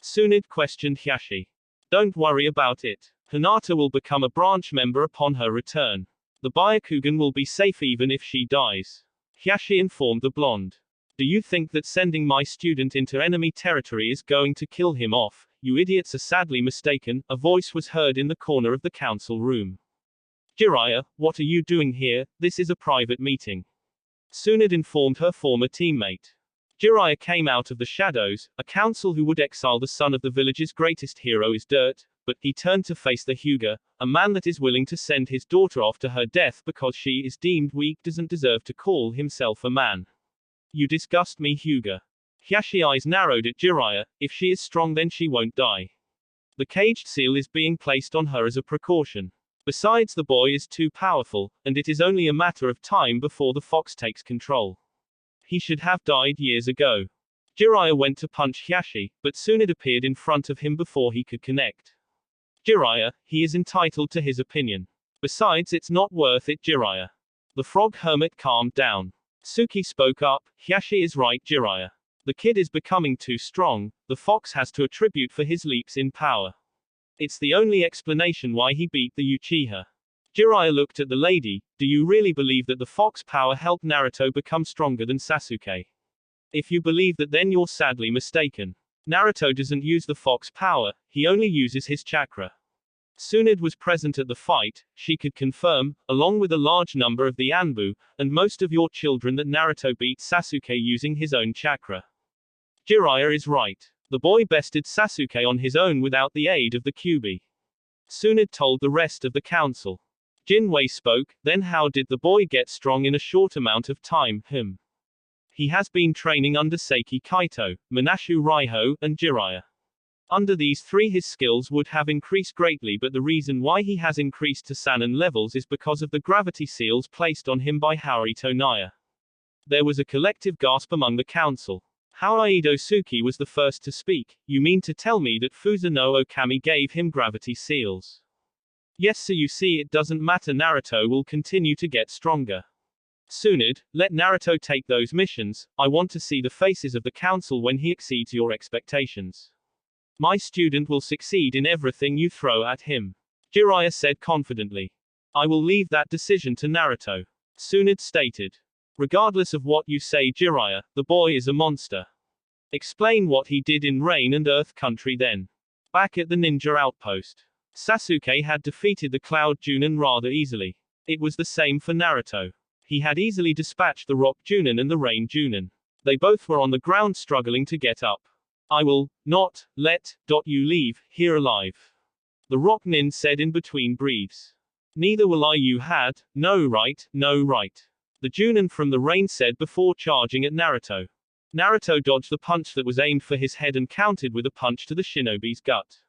Tsunade questioned Hiashi. Don't worry about it. Hinata will become a branch member upon her return. The Byakugan will be safe even if she dies. Hiashi informed the blonde. Do you think that sending my student into enemy territory is going to kill him off? You idiots are sadly mistaken, a voice was heard in the corner of the council room. Jiraiya, what are you doing here? This is a private meeting. Tsunade informed her former teammate. Jiraiya came out of the shadows. A council who would exile the son of the village's greatest hero is dirt, but he turned to face the Hyuga. A man that is willing to send his daughter off to her death because she is deemed weak doesn't deserve to call himself a man. You disgust me, Hyuga. Hiashi eyes narrowed at Jiraiya. If she is strong, then she won't die. The caged seal is being placed on her as a precaution. Besides, the boy is too powerful, and it is only a matter of time before the fox takes control. He should have died years ago. Jiraiya went to punch Hiashi, but Tsunade appeared in front of him before he could connect. Jiraiya, he is entitled to his opinion. Besides, it's not worth it, Jiraiya. The frog hermit calmed down. Suki spoke up. Hiashi is right, Jiraiya. The kid is becoming too strong. The fox has to attribute for his leaps in power. It's the only explanation why he beat the Uchiha. Jiraiya looked at the lady. Do you really believe that the fox power helped Naruto become stronger than Sasuke? If you believe that, then you're sadly mistaken. Naruto doesn't use the fox power, he only uses his chakra. Tsunade was present at the fight. She could confirm, along with a large number of the Anbu, and most of your children, that Naruto beat Sasuke using his own chakra. Jiraiya is right. The boy bested Sasuke on his own without the aid of the Kyuubi. Tsunade told the rest of the council. Jinwei spoke. Then how did the boy get strong in a short amount of time? He has been training under Seiki Kaito, Manashu Raiho, and Jiraiya. Under these three his skills would have increased greatly, but the reason why he has increased to Sannin levels is because of the gravity seals placed on him by Haruito Naya. There was a collective gasp among the council. Haruito Suki was the first to speak. You mean to tell me that Fusa no Okami gave him gravity seals? Yes, so you see, it doesn't matter, Naruto will continue to get stronger. Tsunade, let Naruto take those missions. I want to see the faces of the council when he exceeds your expectations. My student will succeed in everything you throw at him. Jiraiya said confidently. I will leave that decision to Naruto. Tsunade stated. Regardless of what you say, Jiraiya, the boy is a monster. Explain what he did in Rain and Earth Country then. Back at the ninja outpost. Sasuke had defeated the Cloud Junin rather easily. It was the same for Naruto. He had easily dispatched the Rock Junin and the Rain Junin. They both were on the ground struggling to get up. I will not let you leave here alive. The Rock Nin said in between breaths. Neither will I, you had no right, no right. The Junin from the Rain said before charging at Naruto. Naruto dodged the punch that was aimed for his head and countered with a punch to the shinobi's gut.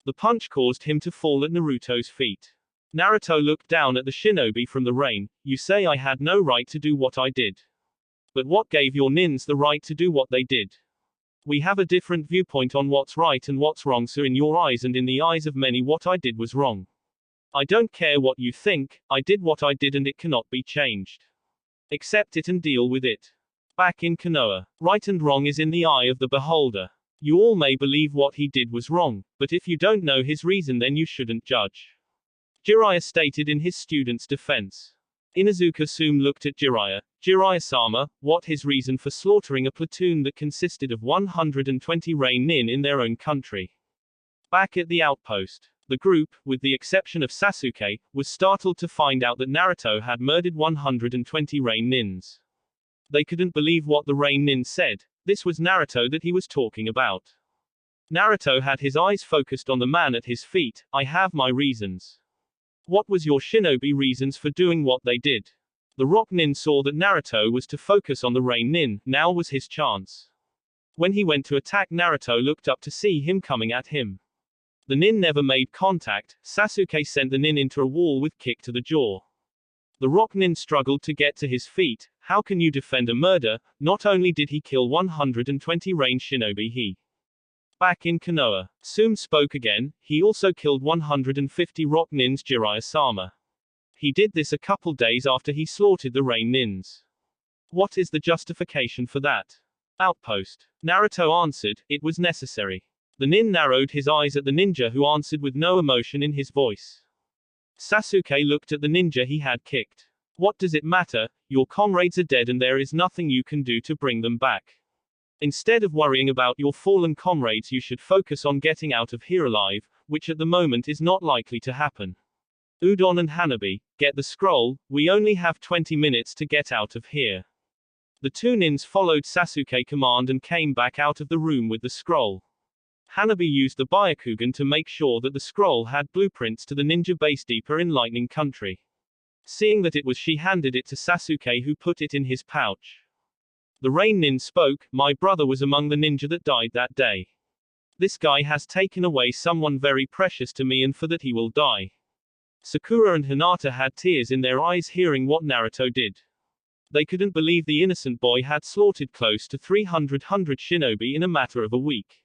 The punch caused him to fall at Naruto's feet. Naruto looked down at the shinobi from the rain. You say I had no right to do what I did. But what gave your nins the right to do what they did? We have a different viewpoint on what's right and what's wrong, so in your eyes and in the eyes of many what I did was wrong. I don't care what you think, I did what I did and it cannot be changed. Accept it and deal with it. Back in Konoha, right and wrong is in the eye of the beholder. You all may believe what he did was wrong, but if you don't know his reason then you shouldn't judge. Jiraiya stated in his student's defense. Inuzuka soon looked at Jiraiya. Jiraiya-sama, what his reason for slaughtering a platoon that consisted of 120 Rain Nin in their own country? Back at the outpost, the group, with the exception of Sasuke, was startled to find out that Naruto had murdered 120 Rain Nins. They couldn't believe what the Rain Nin said. This was Naruto that he was talking about. Naruto had his eyes focused on the man at his feet. I have my reasons. What was your shinobi reasons for doing what they did? The Rock Nin saw that Naruto was to focus on the Rain Nin. Now was his chance. When he went to attack, Naruto looked up to see him coming at him. The Nin never made contact. Sasuke sent the Nin into a wall with kick to the jaw. The Rock Nin struggled to get to his feet. How can you defend a murder? Not only did he kill 120 Rain Shinobi, he. Back in Konoha, Sum spoke again. He also killed 150 Rock Nins. Jiraiya-sama. He did this a couple days after he slaughtered the Rain Nins. What is the justification for that? Outpost. Naruto answered, it was necessary. The Nin narrowed his eyes at the ninja, who answered with no emotion in his voice. Sasuke looked at the ninja he had kicked. What does it matter? Your comrades are dead and there is nothing you can do to bring them back. Instead of worrying about your fallen comrades, you should focus on getting out of here alive, which at the moment is not likely to happen. Udon and Hanabi, get the scroll, we only have 20 minutes to get out of here. The two nins followed Sasuke's command and came back out of the room with the scroll. Hanabi used the Byakugan to make sure that the scroll had blueprints to the ninja base deeper in Lightning Country. Seeing that it was, she handed it to Sasuke, who put it in his pouch. The Rain Nin spoke, my brother was among the ninja that died that day. This guy has taken away someone very precious to me, and for that he will die. Sakura and Hinata had tears in their eyes hearing what Naruto did. They couldn't believe the innocent boy had slaughtered close to 300 shinobi in a matter of a week.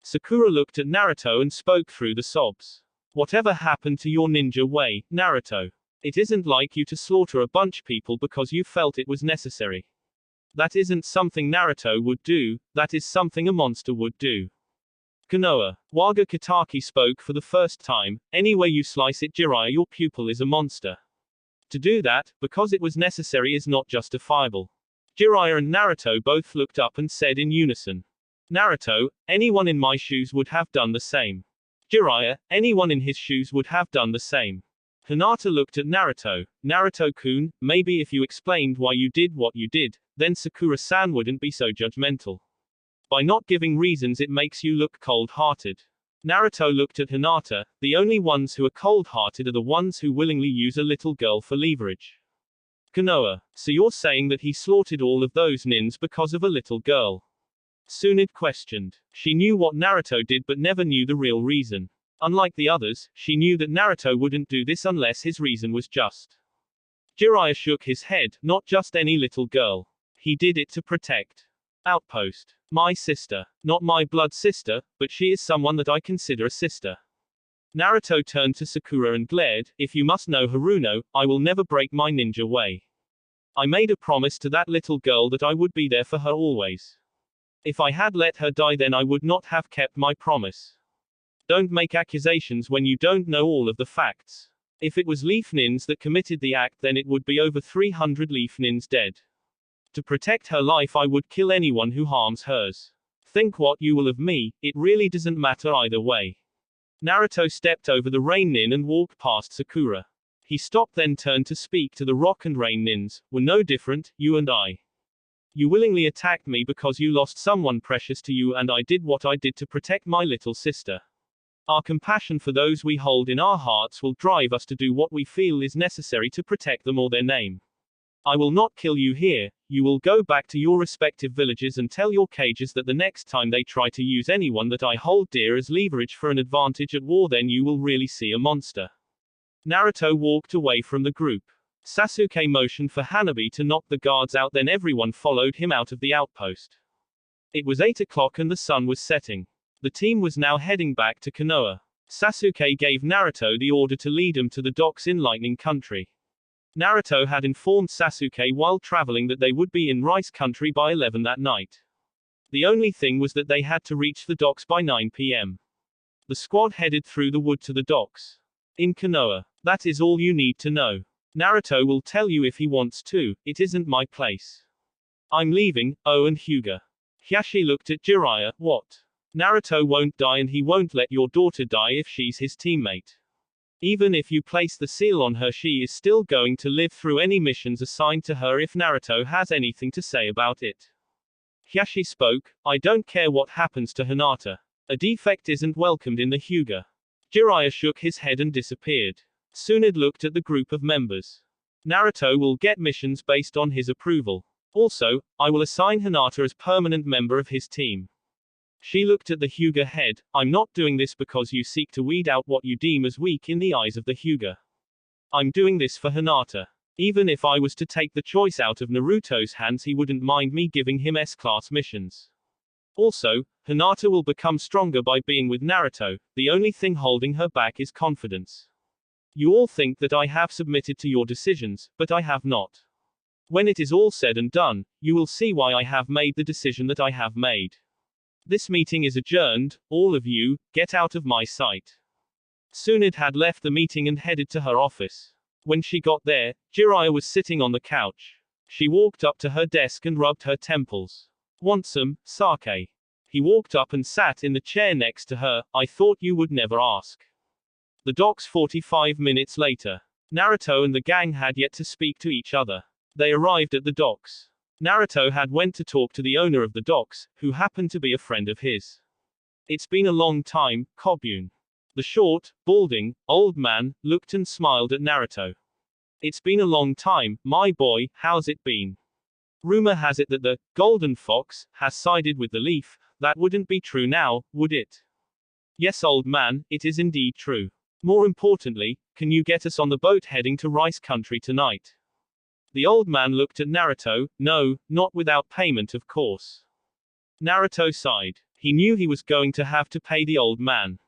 Sakura looked at Naruto and spoke through the sobs. Whatever happened to your ninja way, Naruto? It isn't like you to slaughter a bunch people because you felt it was necessary. That isn't something Naruto would do, that is something a monster would do. Konoha. Waga Kitaki spoke for the first time. Any way you slice it, Jiraiya, your pupil is a monster. To do that, because it was necessary, is not justifiable. Jiraiya and Naruto both looked up and said in unison. Naruto, anyone in my shoes would have done the same. Jiraiya, anyone in his shoes would have done the same. Hinata looked at Naruto. Naruto-kun, maybe if you explained why you did what you did, then Sakura-san wouldn't be so judgmental. By not giving reasons, it makes you look cold-hearted. Naruto looked at Hinata. The only ones who are cold-hearted are the ones who willingly use a little girl for leverage. Konoha. So you're saying that he slaughtered all of those nins because of a little girl? Tsunade questioned. She knew what Naruto did but never knew the real reason. Unlike the others, she knew that Naruto wouldn't do this unless his reason was just. Jiraiya shook his head. Not just any little girl. He did it to protect. Outpost. My sister. Not my blood sister, but she is someone that I consider a sister. Naruto turned to Sakura and glared. If you must know, Haruno, I will never break my ninja way. I made a promise to that little girl that I would be there for her always. If I had let her die, then I would not have kept my promise. Don't make accusations when you don't know all of the facts. If it was Leaf Nins that committed the act, then it would be over 300 Leaf Nins dead. To protect her life, I would kill anyone who harms hers. Think what you will of me, it really doesn't matter either way. Naruto stepped over the Rain Nin and walked past Sakura. He stopped, then turned to speak to the Rock and Rain Nins. We're no different, you and I. You willingly attacked me because you lost someone precious to you, and I did what I did to protect my little sister. Our compassion for those we hold in our hearts will drive us to do what we feel is necessary to protect them or their name. I will not kill you here. You will go back to your respective villages and tell your cages that the next time they try to use anyone that I hold dear as leverage for an advantage at war, then you will really see a monster. Naruto walked away from the group. Sasuke motioned for Hanabi to knock the guards out, then everyone followed him out of the outpost. It was 8 o'clock and the sun was setting. The team was now heading back to Konoha. Sasuke gave Naruto the order to lead him to the docks in Lightning Country. Naruto had informed Sasuke while traveling that they would be in Rice Country by 11 that night. The only thing was that they had to reach the docks by 9 p.m. The squad headed through the wood to the docks in Konoha. That is all you need to know. Naruto will tell you if he wants to, it isn't my place. I'm leaving. Oh, and Hyuga. Hiashi looked at Jiraiya. What? Naruto won't die, and he won't let your daughter die if she's his teammate. Even if you place the seal on her, she is still going to live through any missions assigned to her if Naruto has anything to say about it. Hiashi spoke. I don't care what happens to Hinata. A defect isn't welcomed in the Hyuga. Jiraiya shook his head and disappeared. Tsunade looked at the group of members. Naruto will get missions based on his approval. Also, I will assign Hinata as permanent member of his team. She looked at the Hyuga head. I'm not doing this because you seek to weed out what you deem as weak in the eyes of the Hyuga. I'm doing this for Hinata. Even if I was to take the choice out of Naruto's hands, he wouldn't mind me giving him S-class missions. Also, Hinata will become stronger by being with Naruto. The only thing holding her back is confidence. You all think that I have submitted to your decisions, but I have not. When it is all said and done, you will see why I have made the decision that I have made. This meeting is adjourned. All of you, get out of my sight. Tsunade had left the meeting and headed to her office. When she got there, Jiraiya was sitting on the couch. She walked up to her desk and rubbed her temples. Want some sake? He walked up and sat in the chair next to her. I thought you would never ask. The docks 45 minutes later. Naruto and the gang had yet to speak to each other. They arrived at the docks. Naruto had went to talk to the owner of the docks, who happened to be a friend of his. It's been a long time, Kobun. The short, balding, old man, looked and smiled at Naruto. It's been a long time, my boy, how's it been? Rumor has it that the Golden Fox has sided with the Leaf. That wouldn't be true now, would it? Yes, old man, it is indeed true. More importantly, can you get us on the boat heading to Rice Country tonight? The old man looked at Naruto. No, not without payment, of course. Naruto sighed. He knew he was going to have to pay the old man.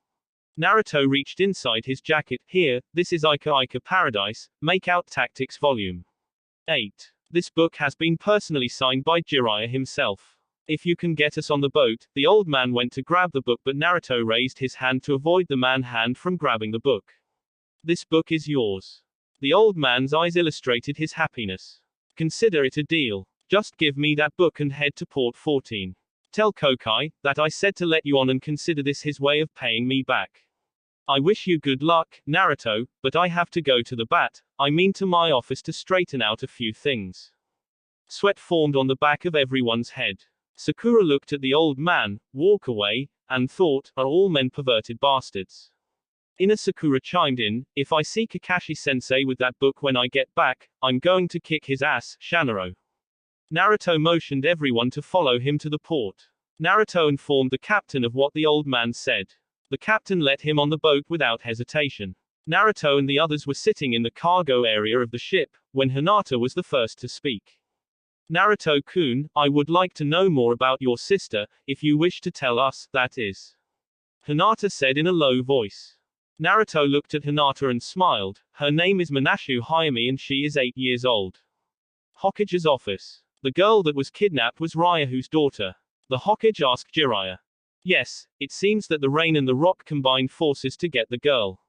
Naruto reached inside his jacket. Here, this is Ica Ica Paradise, Make Out Tactics Volume 8. This book has been personally signed by Jiraiya himself. If you can get us on the boat. The old man went to grab the book, but Naruto raised his hand to avoid the man's hand from grabbing the book. This book is yours. The old man's eyes illustrated his happiness. Consider it a deal. Just give me that book and head to Port 14. Tell Kokai that I said to let you on, and consider this his way of paying me back. I wish you good luck, Naruto, but I have to go to the to my office to straighten out a few things. Sweat formed on the back of everyone's head. Sakura looked at the old man, walk away, and thought, are all men perverted bastards? Inner Sakura chimed in, if I see Kakashi-sensei with that book when I get back, I'm going to kick his ass, Shanaro. Naruto motioned everyone to follow him to the port. Naruto informed the captain of what the old man said. The captain let him on the boat without hesitation. Naruto and the others were sitting in the cargo area of the ship, when Hinata was the first to speak. Naruto-kun, I would like to know more about your sister, if you wish to tell us, that is. Hinata said in a low voice. Naruto looked at Hinata and smiled. Her name is Manashu Hayami and she is 8 years old. Hokage's office. The girl that was kidnapped was Ryahu's daughter. The Hokage asked Jiraiya. Yes, it seems that the Rain and the Rock combined forces to get the girl.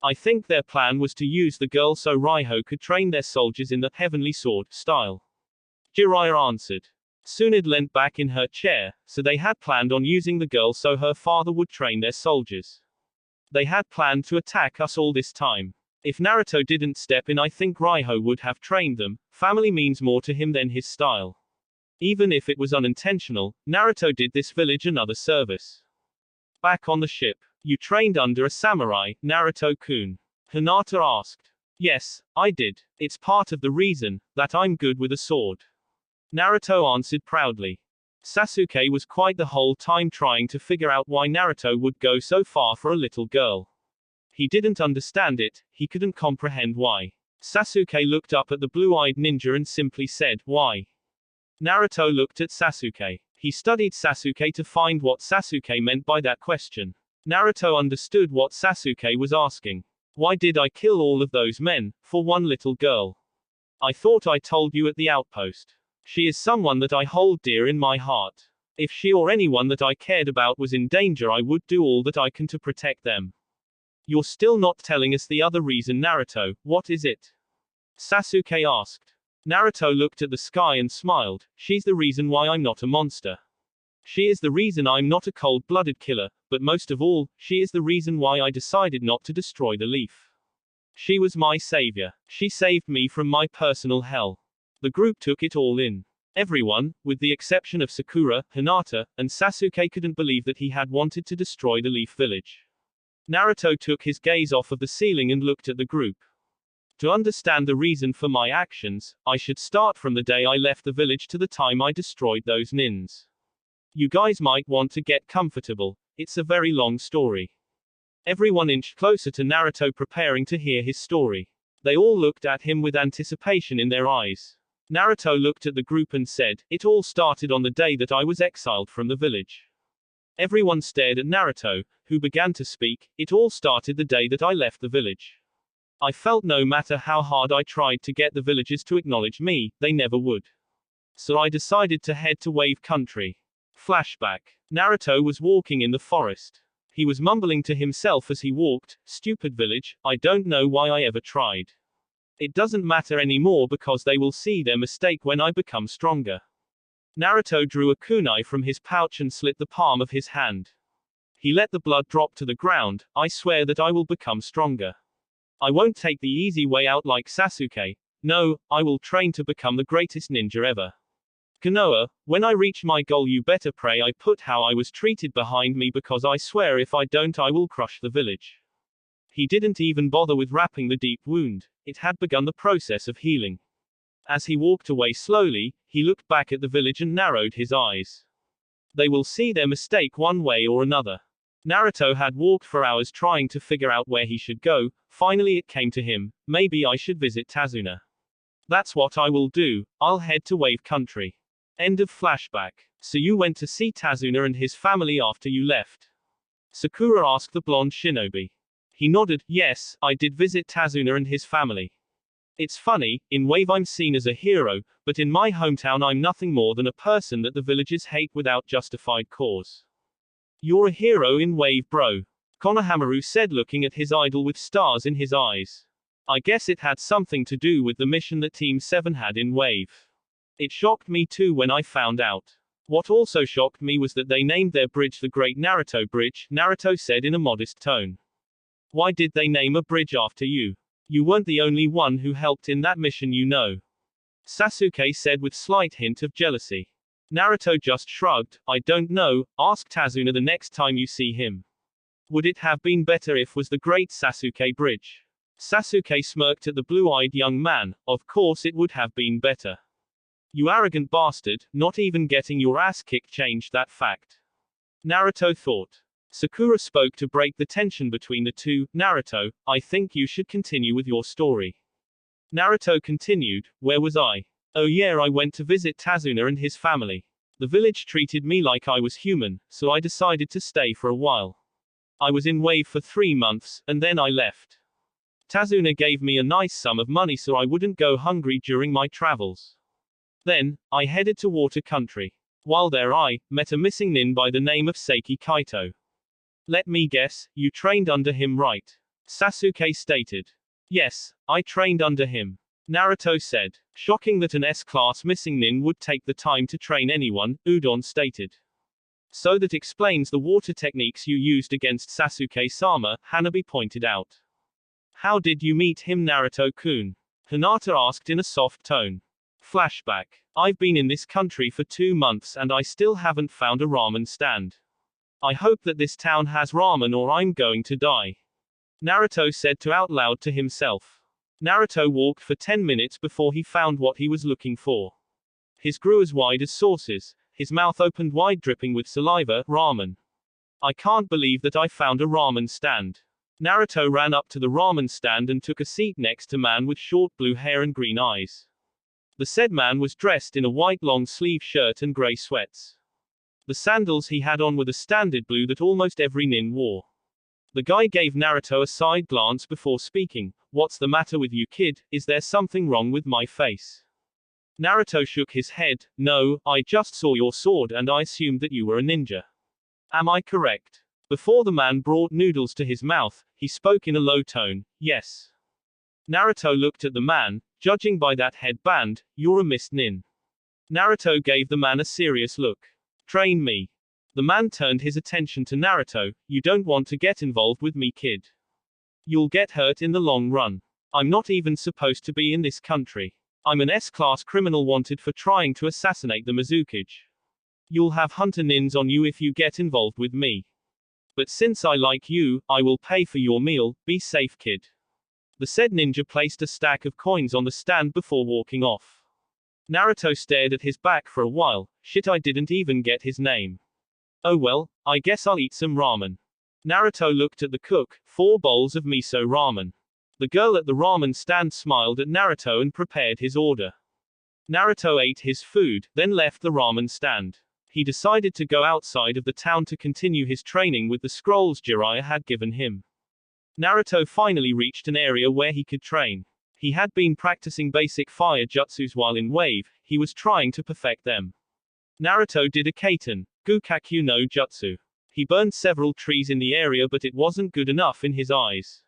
I think their plan was to use the girl so Raiho could train their soldiers in the Heavenly Sword style. Jiraiya answered. Tsunade leant back in her chair. So they had planned on using the girl so her father would train their soldiers. They had planned to attack us all this time. If Naruto didn't step in, I think Raiho would have trained them. Family means more to him than his style. Even if it was unintentional, Naruto did this village another service. Back on the ship. You trained under a samurai, Naruto-kun? Hinata asked. Yes, I did. It's part of the reason that I'm good with a sword. Naruto answered proudly. Sasuke was quite the whole time trying to figure out why Naruto would go so far for a little girl. He didn't understand it, he couldn't comprehend why. Sasuke looked up at the blue-eyed ninja and simply said, "Why?" Naruto looked at Sasuke. He studied Sasuke to find what Sasuke meant by that question. Naruto understood what Sasuke was asking. Why did I kill all of those men, for one little girl? I thought I told you at the outpost. She is someone that I hold dear in my heart. If she or anyone that I cared about was in danger, I would do all that I can to protect them. You're still not telling us the other reason, Naruto. What is it? Sasuke asked. Naruto looked at the sky and smiled. She's the reason why I'm not a monster. She is the reason I'm not a cold-blooded killer, but most of all, she is the reason why I decided not to destroy the leaf. She was my savior. She saved me from my personal hell. The group took it all in. Everyone, with the exception of Sakura, Hinata, and Sasuke, couldn't believe that he had wanted to destroy the Leaf Village. Naruto took his gaze off of the ceiling and looked at the group. To understand the reason for my actions, I should start from the day I left the village to the time I destroyed those nins. You guys might want to get comfortable, it's a very long story. Everyone inched closer to Naruto, preparing to hear his story. They all looked at him with anticipation in their eyes. Naruto looked at the group and said, "It all started on the day that I was exiled from the village." Everyone stared at Naruto, who began to speak. "It all started the day that I left the village. I felt no matter how hard I tried to get the villagers to acknowledge me, they never would. So I decided to head to Wave Country." Flashback. Naruto was walking in the forest. He was mumbling to himself as he walked, "Stupid village, I don't know why I ever tried. It doesn't matter anymore because they will see their mistake when I become stronger." Naruto drew a kunai from his pouch and slit the palm of his hand. He let the blood drop to the ground. "I swear that I will become stronger. I won't take the easy way out like Sasuke. No, I will train to become the greatest ninja ever. Konoha, when I reach my goal, you better pray I put how I was treated behind me, because I swear if I don't, I will crush the village." He didn't even bother with wrapping the deep wound. It had begun the process of healing. As he walked away slowly, he looked back at the village and narrowed his eyes. They will see their mistake one way or another. Naruto had walked for hours trying to figure out where he should go. Finally it came to him, maybe I should visit Tazuna. That's what I will do, I'll head to Wave Country. End of flashback. So you went to see Tazuna and his family after you left? Sakura asked the blonde shinobi. He nodded. Yes, I did visit Tazuna and his family. It's funny, in Wave I'm seen as a hero, but in my hometown I'm nothing more than a person that the villagers hate without justified cause. You're a hero in Wave, bro. Konohamaru said, looking at his idol with stars in his eyes. I guess it had something to do with the mission that Team 7 had in Wave. It shocked me too when I found out. What also shocked me was that they named their bridge the Great Naruto Bridge, Naruto said in a modest tone. Why did they name a bridge after you? You weren't the only one who helped in that mission, you know. Sasuke said with slight hint of jealousy. Naruto just shrugged. I don't know, ask Tazuna the next time you see him. Would it have been better if was the Great Sasuke Bridge? Sasuke smirked at the blue-eyed young man. Of course it would have been better. You arrogant bastard, not even getting your ass kicked changed that fact. Naruto thought. Sakura spoke to break the tension between the two. Naruto, I think you should continue with your story. Naruto continued. Where was I? Oh yeah, I went to visit Tazuna and his family. The village treated me like I was human, so I decided to stay for a while. I was in Wave for 3 months, and then I left. Tazuna gave me a nice sum of money so I wouldn't go hungry during my travels. Then, I headed to Water Country. While there I met a missing nin by the name of Seiki Kaito. Let me guess, you trained under him, right? Sasuke stated. Yes, I trained under him. Naruto said. Shocking that an S-class missing nin would take the time to train anyone, Udon stated. So that explains the water techniques you used against Sasuke-sama, Hanabi pointed out. How did you meet him, Naruto-kun? Hinata asked in a soft tone. Flashback. I've been in this country for 2 months and I still haven't found a ramen stand. I hope that this town has ramen or I'm going to die. Naruto said to out loud to himself. Naruto walked for 10 minutes before he found what he was looking for. His grew as wide as saucers, his mouth opened wide dripping with saliva, ramen. I can't believe that I found a ramen stand. Naruto ran up to the ramen stand and took a seat next to man with short blue hair and green eyes. The said man was dressed in a white long sleeve shirt and grey sweats. The sandals he had on were the standard blue that almost every nin wore. The guy gave Naruto a side glance before speaking. What's the matter with you, kid? Is there something wrong with my face? Naruto shook his head. No, I just saw your sword and I assumed that you were a ninja. Am I correct? Before the man brought noodles to his mouth, he spoke in a low tone. Yes. Naruto looked at the man. Judging by that headband, you're a mist nin. Naruto gave the man a serious look. Train me. The man turned his attention to Naruto. You don't want to get involved with me, kid. You'll get hurt in the long run. I'm not even supposed to be in this country. I'm an S-class criminal wanted for trying to assassinate the Mizukage. You'll have hunter nins on you if you get involved with me. But since I like you, I will pay for your meal. Be safe, kid. The said ninja placed a stack of coins on the stand before walking off. Naruto stared at his back for a while. Shit, I didn't even get his name. Oh well, I guess I'll eat some ramen. Naruto looked at the cook. 4 bowls of miso ramen. The girl at the ramen stand smiled at Naruto and prepared his order. Naruto ate his food, then left the ramen stand. He decided to go outside of the town to continue his training with the scrolls Jiraiya had given him. Naruto finally reached an area where he could train. He had been practicing basic fire jutsus while in Wave, he was trying to perfect them. Naruto did a Kaiten, Gukakyu no Jutsu. He burned several trees in the area but it wasn't good enough in his eyes.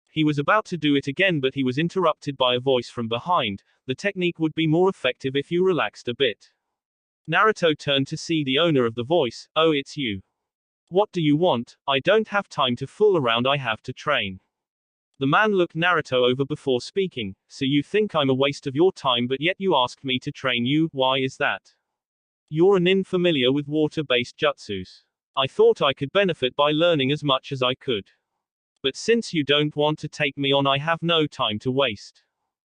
He was about to do it again but he was interrupted by a voice from behind. The technique would be more effective if you relaxed a bit. Naruto turned to see the owner of the voice. Oh, it's you. What do you want? I don't have time to fool around, I have to train. The man looked Naruto over before speaking. So you think I'm a waste of your time but yet you asked me to train you, why is that? You're a nin familiar with water-based jutsus. I thought I could benefit by learning as much as I could. But since you don't want to take me on, I have no time to waste.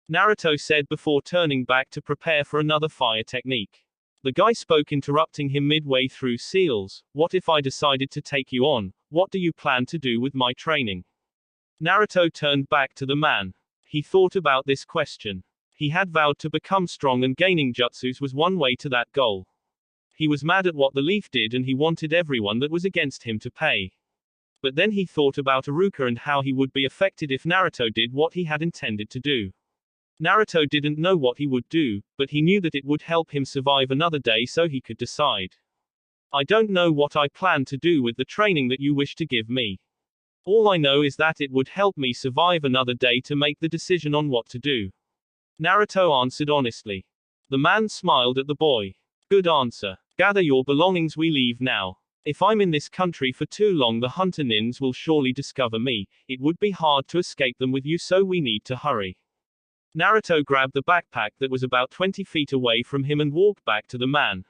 Naruto said before turning back to prepare for another fire technique. The guy spoke, interrupting him midway through. Seals, what if I decided to take you on? What do you plan to do with my training? Naruto turned back to the man. He thought about this question. He had vowed to become strong and gaining jutsus was one way to that goal. He was mad at what the leaf did and he wanted everyone that was against him to pay. But then he thought about Iruka and how he would be affected if Naruto did what he had intended to do. Naruto didn't know what he would do, but he knew that it would help him survive another day so he could decide. I don't know what I plan to do with the training that you wish to give me. All I know is that it would help me survive another day to make the decision on what to do. Naruto answered honestly. The man smiled at the boy. Good answer. Gather your belongings, we leave now. If I'm in this country for too long the hunter nins will surely discover me. It would be hard to escape them with you, so we need to hurry. Naruto grabbed the backpack that was about 20 feet away from him and walked back to the man.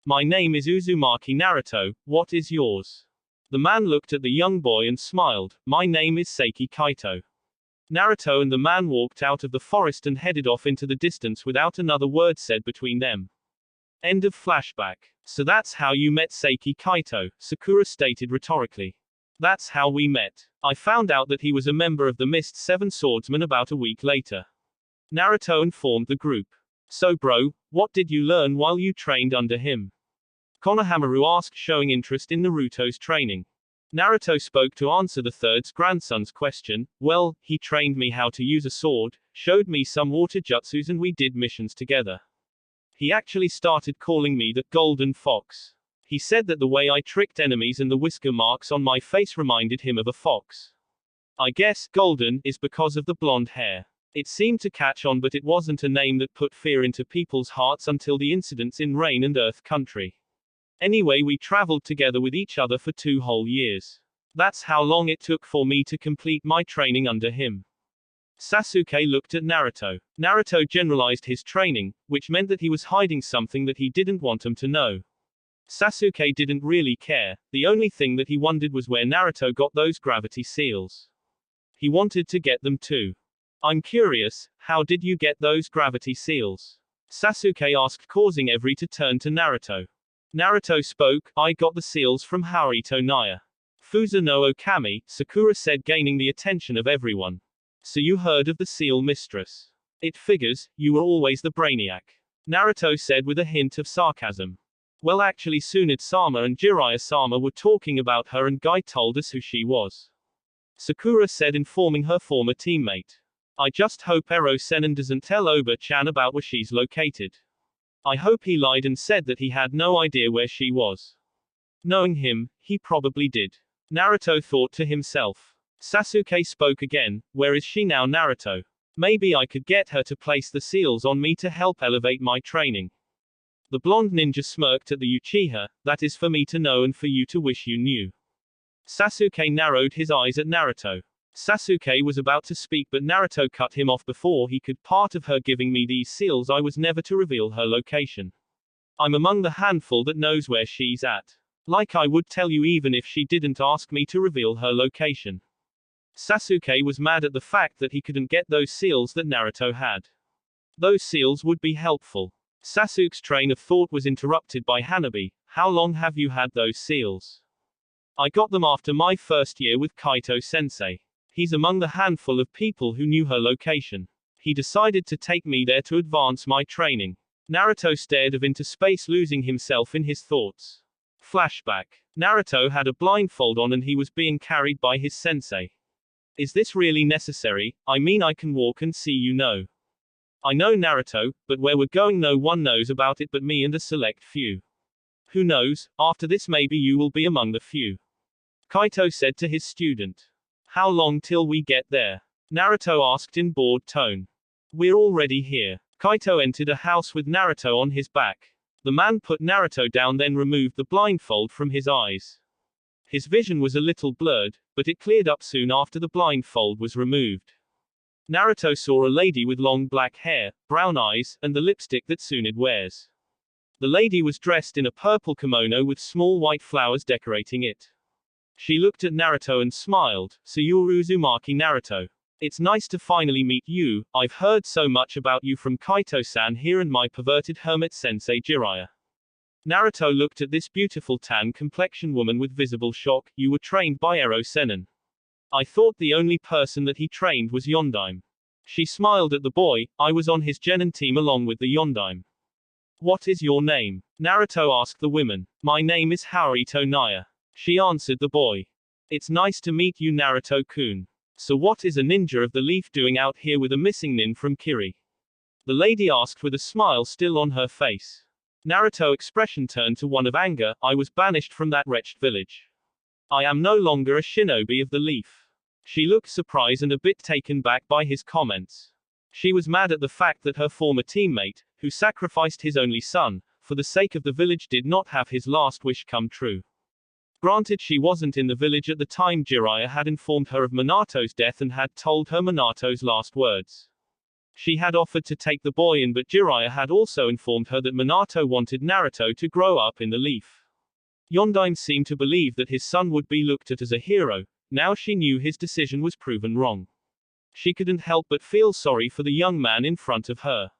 My name is Uzumaki Naruto, what is yours? The man looked at the young boy and smiled. My name is Seiki Kaito. Naruto and the man walked out of the forest and headed off into the distance without another word said between them. End of flashback. So that's how you met Seiki Kaito, Sakura stated rhetorically. That's how we met. I found out that he was a member of the Mist 7 Swordsman about a week later. Naruto informed the group. So bro, what did you learn while you trained under him? Konohamaru asked, showing interest in Naruto's training. Naruto spoke to answer the third's grandson's question. Well, he trained me how to use a sword, showed me some water jutsus and we did missions together. He actually started calling me the Golden Fox. He said that the way I tricked enemies and the whisker marks on my face reminded him of a fox. I guess golden is because of the blonde hair. It seemed to catch on, but it wasn't a name that put fear into people's hearts until the incidents in Rain and Earth Country. Anyway, we traveled together with each other for 2 whole years. That's how long it took for me to complete my training under him. Sasuke looked at Naruto. Naruto generalized his training, which meant that he was hiding something that he didn't want him to know. Sasuke didn't really care. The only thing that he wondered was where Naruto got those gravity seals. He wanted to get them too. I'm curious, how did you get those gravity seals? Sasuke asked, causing every to turn to Naruto. Naruto spoke, I got the seals from Haruto Naya. Fusa no Okami, Sakura said, gaining the attention of everyone. So you heard of the seal mistress? It figures, you were always the brainiac. Naruto said with a hint of sarcasm. Well, actually Tsunade-sama and Jiraiya-sama were talking about her and Guy told us who she was. Sakura said, informing her former teammate. I just hope Ero-Sennin doesn't tell Oba-chan about where she's located. I hope he lied and said that he had no idea where she was. Knowing him, he probably did. Naruto thought to himself. Sasuke spoke again, where is she now, Naruto? Maybe I could get her to place the seals on me to help elevate my training. The blonde ninja smirked at the Uchiha, that is for me to know and for you to wish you knew. Sasuke narrowed his eyes at Naruto. Sasuke was about to speak but Naruto cut him off before he could. Part of her giving me these seals I was never to reveal her location. I'm among the handful that knows where she's at. Like I would tell you even if she didn't ask me to reveal her location. Sasuke was mad at the fact that he couldn't get those seals that Naruto had. Those seals would be helpful. Sasuke's train of thought was interrupted by Hanabi. How long have you had those seals? I got them after my first year with Kaito-sensei. He's among the handful of people who knew her location. He decided to take me there to advance my training. Naruto stared off into space, losing himself in his thoughts. Flashback. Naruto had a blindfold on and he was being carried by his sensei. Is this really necessary? I mean, I can walk and see, you know. I know, Naruto, but where we're going no one knows about it but me and a select few. Who knows, after this maybe you will be among the few. Kaito said to his student. How long till we get there? Naruto asked in bored tone. We're already here. Kaito entered a house with Naruto on his back. The man put Naruto down, then removed the blindfold from his eyes. His vision was a little blurred, but it cleared up soon after the blindfold was removed. Naruto saw a lady with long black hair, brown eyes, and the lipstick that Tsunade wears. The lady was dressed in a purple kimono with small white flowers decorating it. She looked at Naruto and smiled. So you're Uzumaki Naruto. It's nice to finally meet you. I've heard so much about you from Kaito-san here and my perverted hermit sensei Jiraiya. Naruto looked at this beautiful tan complexion woman with visible shock. You were trained by Ero-Sennin. I thought the only person that he trained was Yondaime. She smiled at the boy. I was on his Genin team along with the Yondaime. What is your name? Naruto asked the woman. My name is Haruto Naya. She answered the boy. It's nice to meet you, Naruto-kun. So what is a ninja of the leaf doing out here with a missing nin from Kiri? The lady asked with a smile still on her face. Naruto's expression turned to one of anger. I was banished from that wretched village. I am no longer a shinobi of the leaf. She looked surprised and a bit taken back by his comments. She was mad at the fact that her former teammate, who sacrificed his only son, for the sake of the village, did not have his last wish come true. Granted, she wasn't in the village at the time Jiraiya had informed her of Minato's death and had told her Minato's last words. She had offered to take the boy in, but Jiraiya had also informed her that Minato wanted Naruto to grow up in the leaf. Yondaime seemed to believe that his son would be looked at as a hero. Now she knew his decision was proven wrong. She couldn't help but feel sorry for the young man in front of her.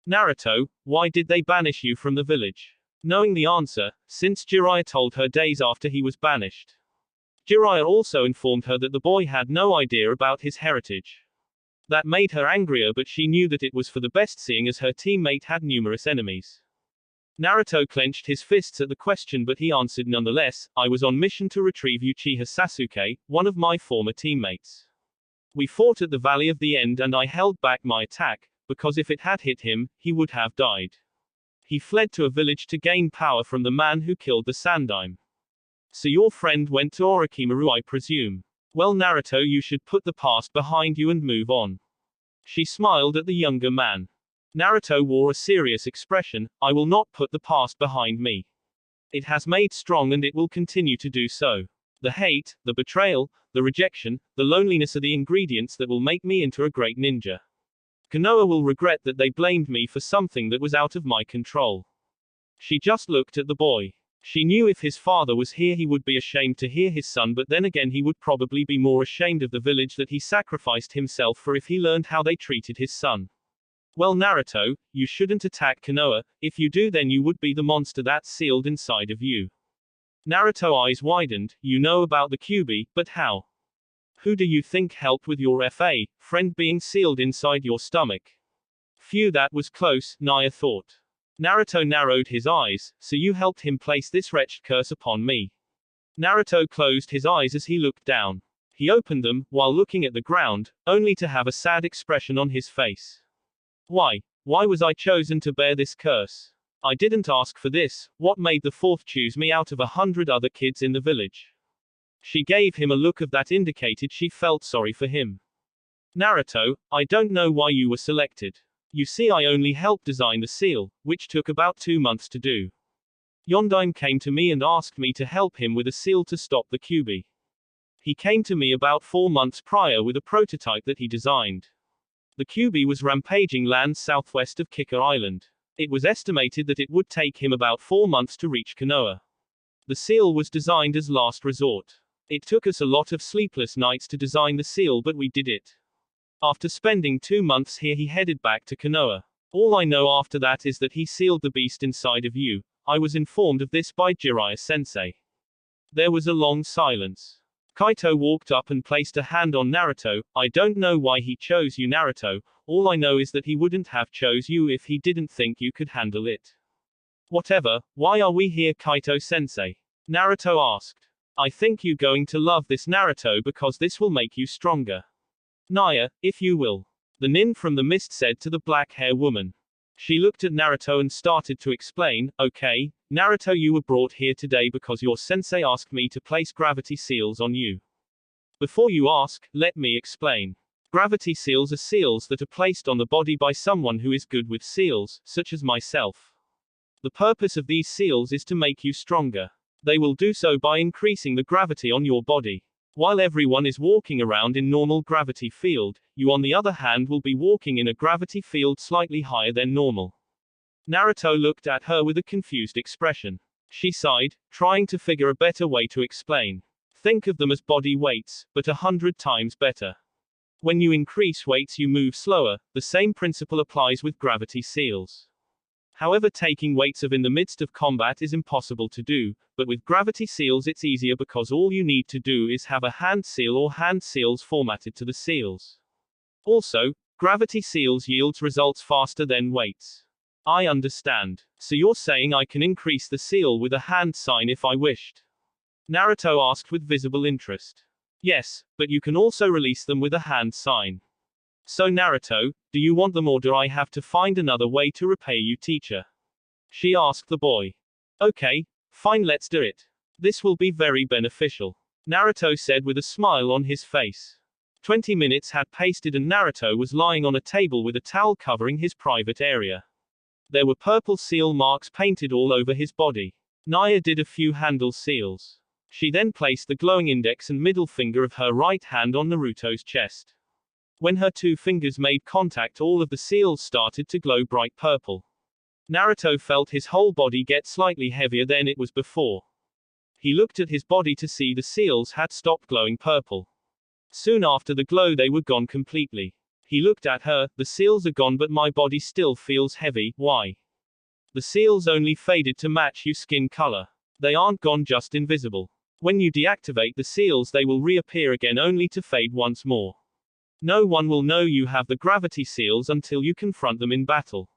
Naruto, why did they banish you from the village? Knowing the answer, since Jiraiya told her days after he was banished. Jiraiya also informed her that the boy had no idea about his heritage. That made her angrier, but she knew that it was for the best, seeing as her teammate had numerous enemies. Naruto clenched his fists at the question, but he answered nonetheless. I was on mission to retrieve Uchiha Sasuke, one of my former teammates. We fought at the Valley of the End and I held back my attack, because if it had hit him, he would have died. He fled to a village to gain power from the man who killed the Sandaime. So your friend went to Orochimaru, I presume. Well, Naruto, you should put the past behind you and move on. She smiled at the younger man. Naruto wore a serious expression. I will not put the past behind me. It has made strong and it will continue to do so. The hate, the betrayal, the rejection, the loneliness are the ingredients that will make me into a great ninja. Konoha will regret that they blamed me for something that was out of my control. She just looked at the boy. She knew if his father was here he would be ashamed to hear his son, but then again he would probably be more ashamed of the village that he sacrificed himself for if he learned how they treated his son. Well, Naruto, you shouldn't attack Konoha. If you do, then you would be the monster that's sealed inside of you. Naruto eyes widened. You know about the Kyuubi, but how? Who do you think helped with your friend being sealed inside your stomach? Phew, that was close, Naya thought. Naruto narrowed his eyes. So you helped him place this wretched curse upon me. Naruto closed his eyes as he looked down. He opened them, while looking at the ground, only to have a sad expression on his face. Why? Why was I chosen to bear this curse? I didn't ask for this. What made the fourth choose me out of 100 other kids in the village? She gave him a look that indicated she felt sorry for him. Naruto, I don't know why you were selected. You see, I only helped design the seal, which took about 2 months to do. Yondaime came to me and asked me to help him with a seal to stop the Kyuubi. He came to me about 4 months prior with a prototype that he designed. The Kyuubi was rampaging land southwest of Kicker Island. It was estimated that it would take him about 4 months to reach Konoha. The seal was designed as last resort. It took us a lot of sleepless nights to design the seal, but we did it. After spending 2 months here, he headed back to Konoha. All I know after that is that he sealed the beast inside of you. I was informed of this by Jiraiya-sensei. There was a long silence. Kaito walked up and placed a hand on Naruto. I don't know why he chose you, Naruto. All I know is that he wouldn't have chose you if he didn't think you could handle it. Whatever, why are we here, Kaito-sensei? Naruto asked. I think you're going to love this, Naruto, because this will make you stronger. Naya, if you will. The nin from the mist said to the black-hair woman. She looked at Naruto and started to explain. Okay, Naruto, you were brought here today because your sensei asked me to place gravity seals on you. Before you ask, let me explain. Gravity seals are seals that are placed on the body by someone who is good with seals, such as myself. The purpose of these seals is to make you stronger. They will do so by increasing the gravity on your body. While everyone is walking around in normal gravity field, you on the other hand will be walking in a gravity field slightly higher than normal. Naruto looked at her with a confused expression. She sighed, trying to figure a better way to explain. Think of them as body weights, but 100 times better. When you increase weights you move slower. The same principle applies with gravity seals. However, taking weights in the midst of combat is impossible to do, but with gravity seals it's easier because all you need to do is have a hand seal or hand seals formatted to the seals. Also, gravity seals yields results faster than weights. I understand. So you're saying I can increase the seal with a hand sign if I wished? Naruto asked with visible interest. Yes, but you can also release them with a hand sign. So Naruto, do you want them or do I have to find another way to repay you, teacher? She asked the boy. Okay, fine, let's do it. This will be very beneficial. Naruto said with a smile on his face. 20 minutes had passed and Naruto was lying on a table with a towel covering his private area. There were purple seal marks painted all over his body. Naya did a few handle seals. She then placed the glowing index and middle finger of her right hand on Naruto's chest. When her 2 fingers made contact, all of the seals started to glow bright purple. Naruto felt his whole body get slightly heavier than it was before. He looked at his body to see the seals had stopped glowing purple. Soon after the glow they were gone completely. He looked at her. The seals are gone but my body still feels heavy. Why? The seals only faded to match your skin color. They aren't gone, just invisible. When you deactivate the seals they will reappear again only to fade once more. No one will know you have the gravity seals until you confront them in battle.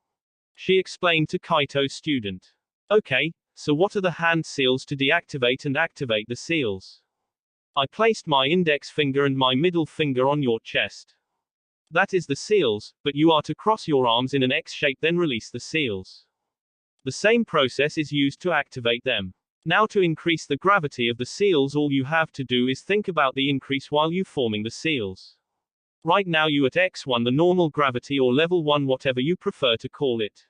She explained to Kaito's student. Okay, so what are the hand seals to deactivate and activate the seals? I placed my index finger and my middle finger on your chest. That is the seals, but you are to cross your arms in an X shape then release the seals. The same process is used to activate them. Now to increase the gravity of the seals all you have to do is think about the increase while you forming the seals. Right now you at X1 the normal gravity or level 1 whatever you prefer to call it.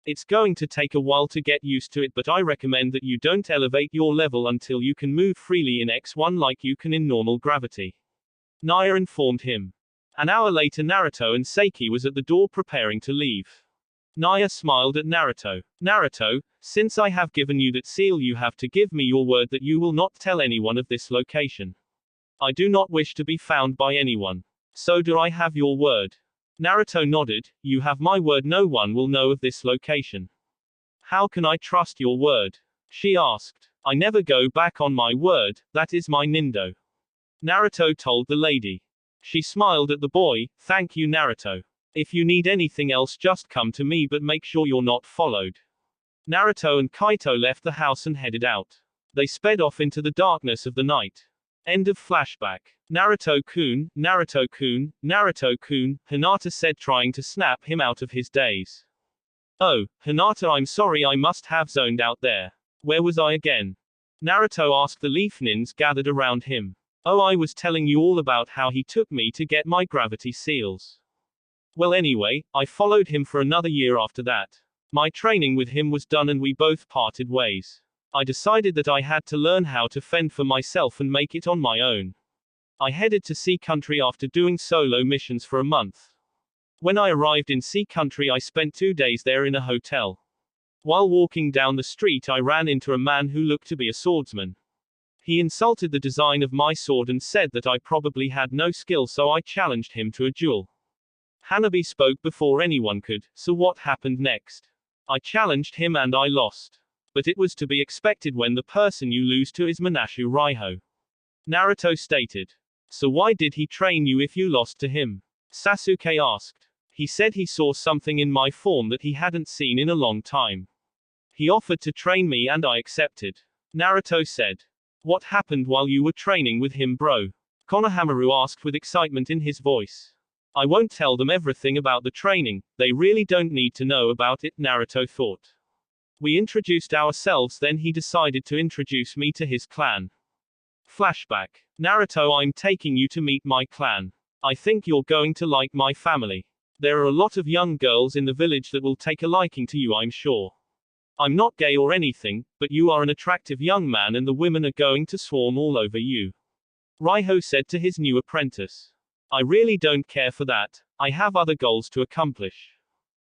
It's going to take a while to get used to it but I recommend that you don't elevate your level until you can move freely in X1 like you can in normal gravity. Naya informed him. An hour later Naruto and Seiki was at the door preparing to leave. Naya smiled at Naruto. Naruto, since I have given you that seal, you have to give me your word that you will not tell anyone of this location. I do not wish to be found by anyone. So do I have your word? Naruto nodded. You have my word, no one will know of this location. How can I trust your word? She asked. I never go back on my word, that is my nindo. Naruto told the lady. She smiled at the boy. Thank you, Naruto. If you need anything else, just come to me, but make sure you're not followed. Naruto and Kaito left the house and headed out. They sped off into the darkness of the night. End of flashback. Naruto-kun, Naruto-kun, Naruto-kun, Hinata said, trying to snap him out of his daze. Oh, Hinata, I'm sorry, I must have zoned out there. Where was I again? Naruto asked the leaf nins gathered around him. Oh, I was telling you all about how he took me to get my gravity seals. Well, anyway, I followed him for another year after that. My training with him was done and we both parted ways. I decided that I had to learn how to fend for myself and make it on my own. I headed to Sea Country after doing solo missions for a month. When I arrived in Sea Country, I spent 2 days there in a hotel. While walking down the street, I ran into a man who looked to be a swordsman. He insulted the design of my sword and said that I probably had no skill, so I challenged him to a duel. Hanabi spoke before anyone could, so what happened next? I challenged him and I lost. But it was to be expected when the person you lose to is Manashu Raiho. Naruto stated. So why did he train you if you lost to him? Sasuke asked. He said he saw something in my form that he hadn't seen in a long time. He offered to train me and I accepted. Naruto said. What happened while you were training with him, bro? Konohamaru asked with excitement in his voice. I won't tell them everything about the training, they really don't need to know about it, Naruto thought. We introduced ourselves, then he decided to introduce me to his clan. Flashback. Naruto, I'm taking you to meet my clan. I think you're going to like my family. There are a lot of young girls in the village that will take a liking to you, I'm sure. I'm not gay or anything, but you are an attractive young man and the women are going to swarm all over you. Raiho said to his new apprentice. I really don't care for that, I have other goals to accomplish.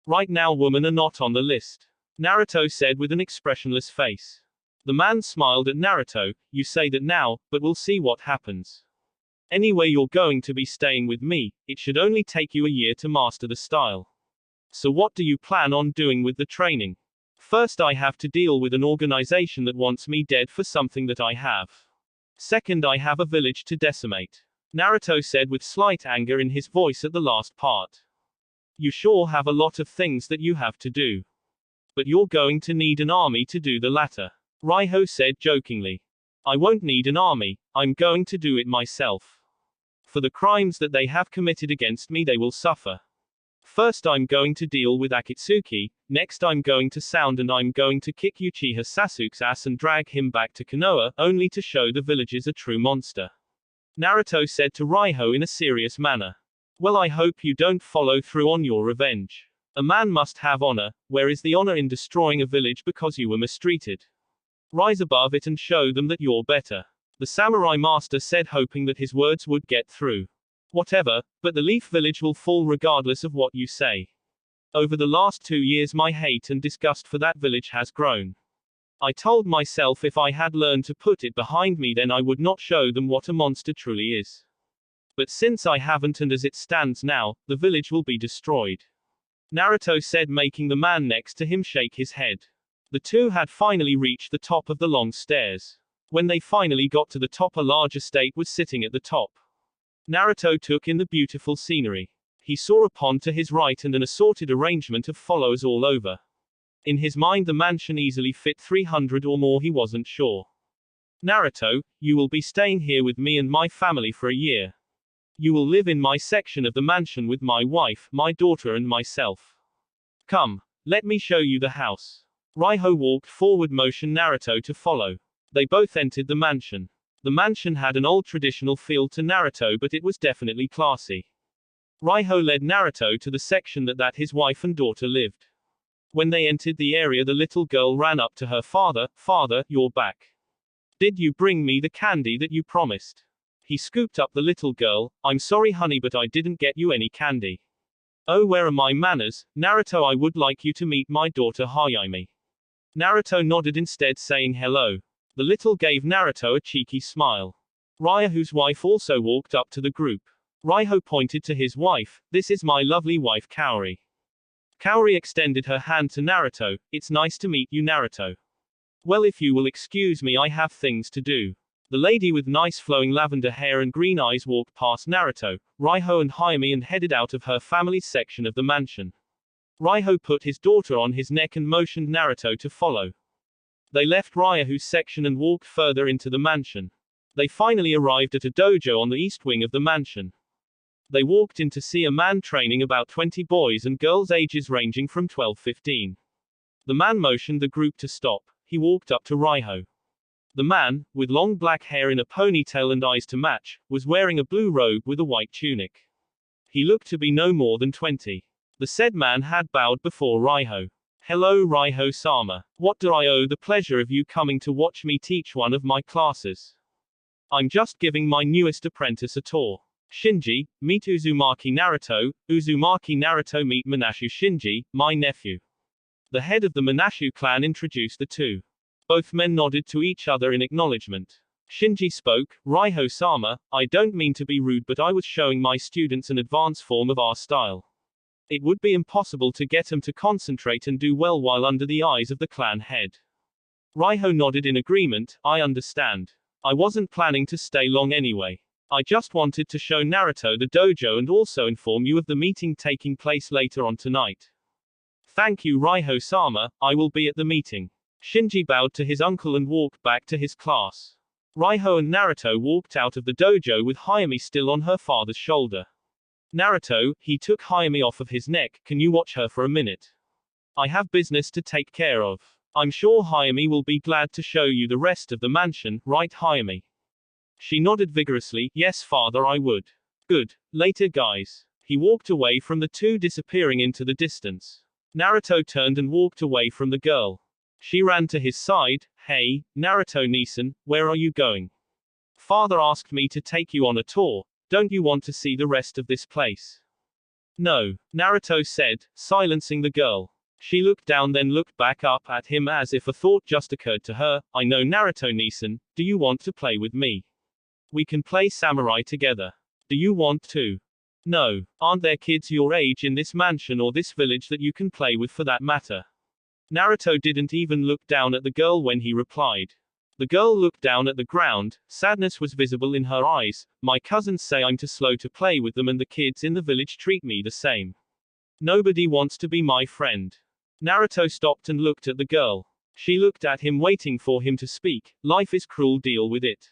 Right now women are not on the list. Naruto said with an expressionless face. The man smiled at Naruto. You say that now, but we'll see what happens. Anyway, you're going to be staying with me, it should only take you a year to master the style. So what do you plan on doing with the training? First, I have to deal with an organization that wants me dead for something that I have. Second, I have a village to decimate. Naruto said with slight anger in his voice at the last part. You sure have a lot of things that you have to do. But you're going to need an army to do the latter. Raiho said jokingly. I won't need an army, I'm going to do it myself. For the crimes that they have committed against me, they will suffer. First, I'm going to deal with Akatsuki, next I'm going to Sound and I'm going to kick Uchiha Sasuke's ass and drag him back to Konoha, only to show the villagers a true monster. Naruto said to Raiho in a serious manner. Well, I hope you don't follow through on your revenge. A man must have honor, where is the honor in destroying a village because you were mistreated? Rise above it and show them that you're better. The samurai master said, hoping that his words would get through. Whatever, but the Leaf Village will fall regardless of what you say. Over the last 2 years my hate and disgust for that village has grown. I told myself if I had learned to put it behind me, then I would not show them what a monster truly is. But since I haven't, and as it stands now, the village will be destroyed. Naruto said, making the man next to him shake his head. The two had finally reached the top of the long stairs. When they finally got to the top, a large estate was sitting at the top. Naruto took in the beautiful scenery. He saw a pond to his right and an assorted arrangement of followers all over. In his mind, the mansion easily fit 300 or more, he wasn't sure. Naruto, you will be staying here with me and my family for a year. You will live in my section of the mansion with my wife, my daughter and myself. Come, let me show you the house. Raiho walked forward, motioned Naruto to follow. They both entered the mansion. The mansion had an old traditional feel to Naruto, but it was definitely classy. Raiho led Naruto to the section that his wife and daughter lived. When they entered the area, the little girl ran up to her father. Father, you're back. Did you bring me the candy that you promised? He scooped up the little girl. I'm sorry honey, but I didn't get you any candy. Oh, where are my manners, Naruto? I would like you to meet my daughter Hayami. Naruto nodded instead, saying hello. The little gave Naruto a cheeky smile. Raiho's wife also walked up to the group. Raiho pointed to his wife. This is my lovely wife Kaori. Kaori extended her hand to Naruto. It's nice to meet you, Naruto. Well, if you will excuse me, I have things to do. The lady with nice flowing lavender hair and green eyes walked past Naruto, Raiho and Hayami and headed out of her family's section of the mansion. Raiho put his daughter on his neck and motioned Naruto to follow. They left Raiho's section and walked further into the mansion. They finally arrived at a dojo on the east wing of the mansion. They walked in to see a man training about 20 boys and girls ages ranging from 12-15. The man motioned the group to stop. He walked up to Raiho. The man, with long black hair in a ponytail and eyes to match, was wearing a blue robe with a white tunic. He looked to be no more than 20. The said man had bowed before Raiho. Hello Raiho-sama. What do I owe the pleasure of you coming to watch me teach one of my classes? I'm just giving my newest apprentice a tour. Shinji, meet Uzumaki Naruto. Uzumaki Naruto, meet Manashu Shinji, my nephew. The head of the Manashu clan introduced the two. Both men nodded to each other in acknowledgement. Shinji spoke. Raiho-sama, I don't mean to be rude, but I was showing my students an advanced form of our style. It would be impossible to get them to concentrate and do well while under the eyes of the clan head. Raiho nodded in agreement. I understand. I wasn't planning to stay long anyway. I just wanted to show Naruto the dojo and also inform you of the meeting taking place later on tonight. Thank you Raiho-sama, I will be at the meeting. Shinji bowed to his uncle and walked back to his class. Raiho and Naruto walked out of the dojo with Hayami still on her father's shoulder. Naruto, he took Hayami off of his neck. Can you watch her for a minute? I have business to take care of. I'm sure Hayami will be glad to show you the rest of the mansion, right Hayami? She nodded vigorously. Yes father, I would. Good. Later guys. He walked away from the two, disappearing into the distance. Naruto turned and walked away from the girl. She ran to his side. Hey, Naruto-Nisan, where are you going? Father asked me to take you on a tour. Don't you want to see the rest of this place? No, Naruto said, silencing the girl. She looked down, then looked back up at him as if a thought just occurred to her. I know Naruto-Nisan, do you want to play with me? We can play samurai together. Do you want to? No, aren't there kids your age in this mansion or this village that you can play with for that matter? Naruto didn't even look down at the girl when he replied. The girl looked down at the ground. Sadness was visible in her eyes. My cousins say I'm too slow to play with them and the kids in the village treat me the same. Nobody wants to be my friend. Naruto stopped and looked at the girl. She looked at him, waiting for him to speak. Life is cruel, deal with it.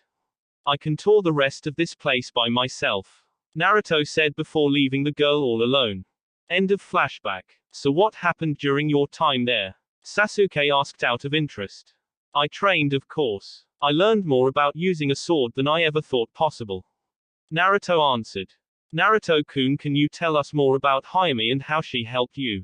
I can tour the rest of this place by myself. Naruto said before leaving the girl all alone. End of flashback. So what happened during your time there? Sasuke asked out of interest. I trained, of course. I learned more about using a sword than I ever thought possible. Naruto answered. Naruto-kun, can you tell us more about Hayami and how she helped you?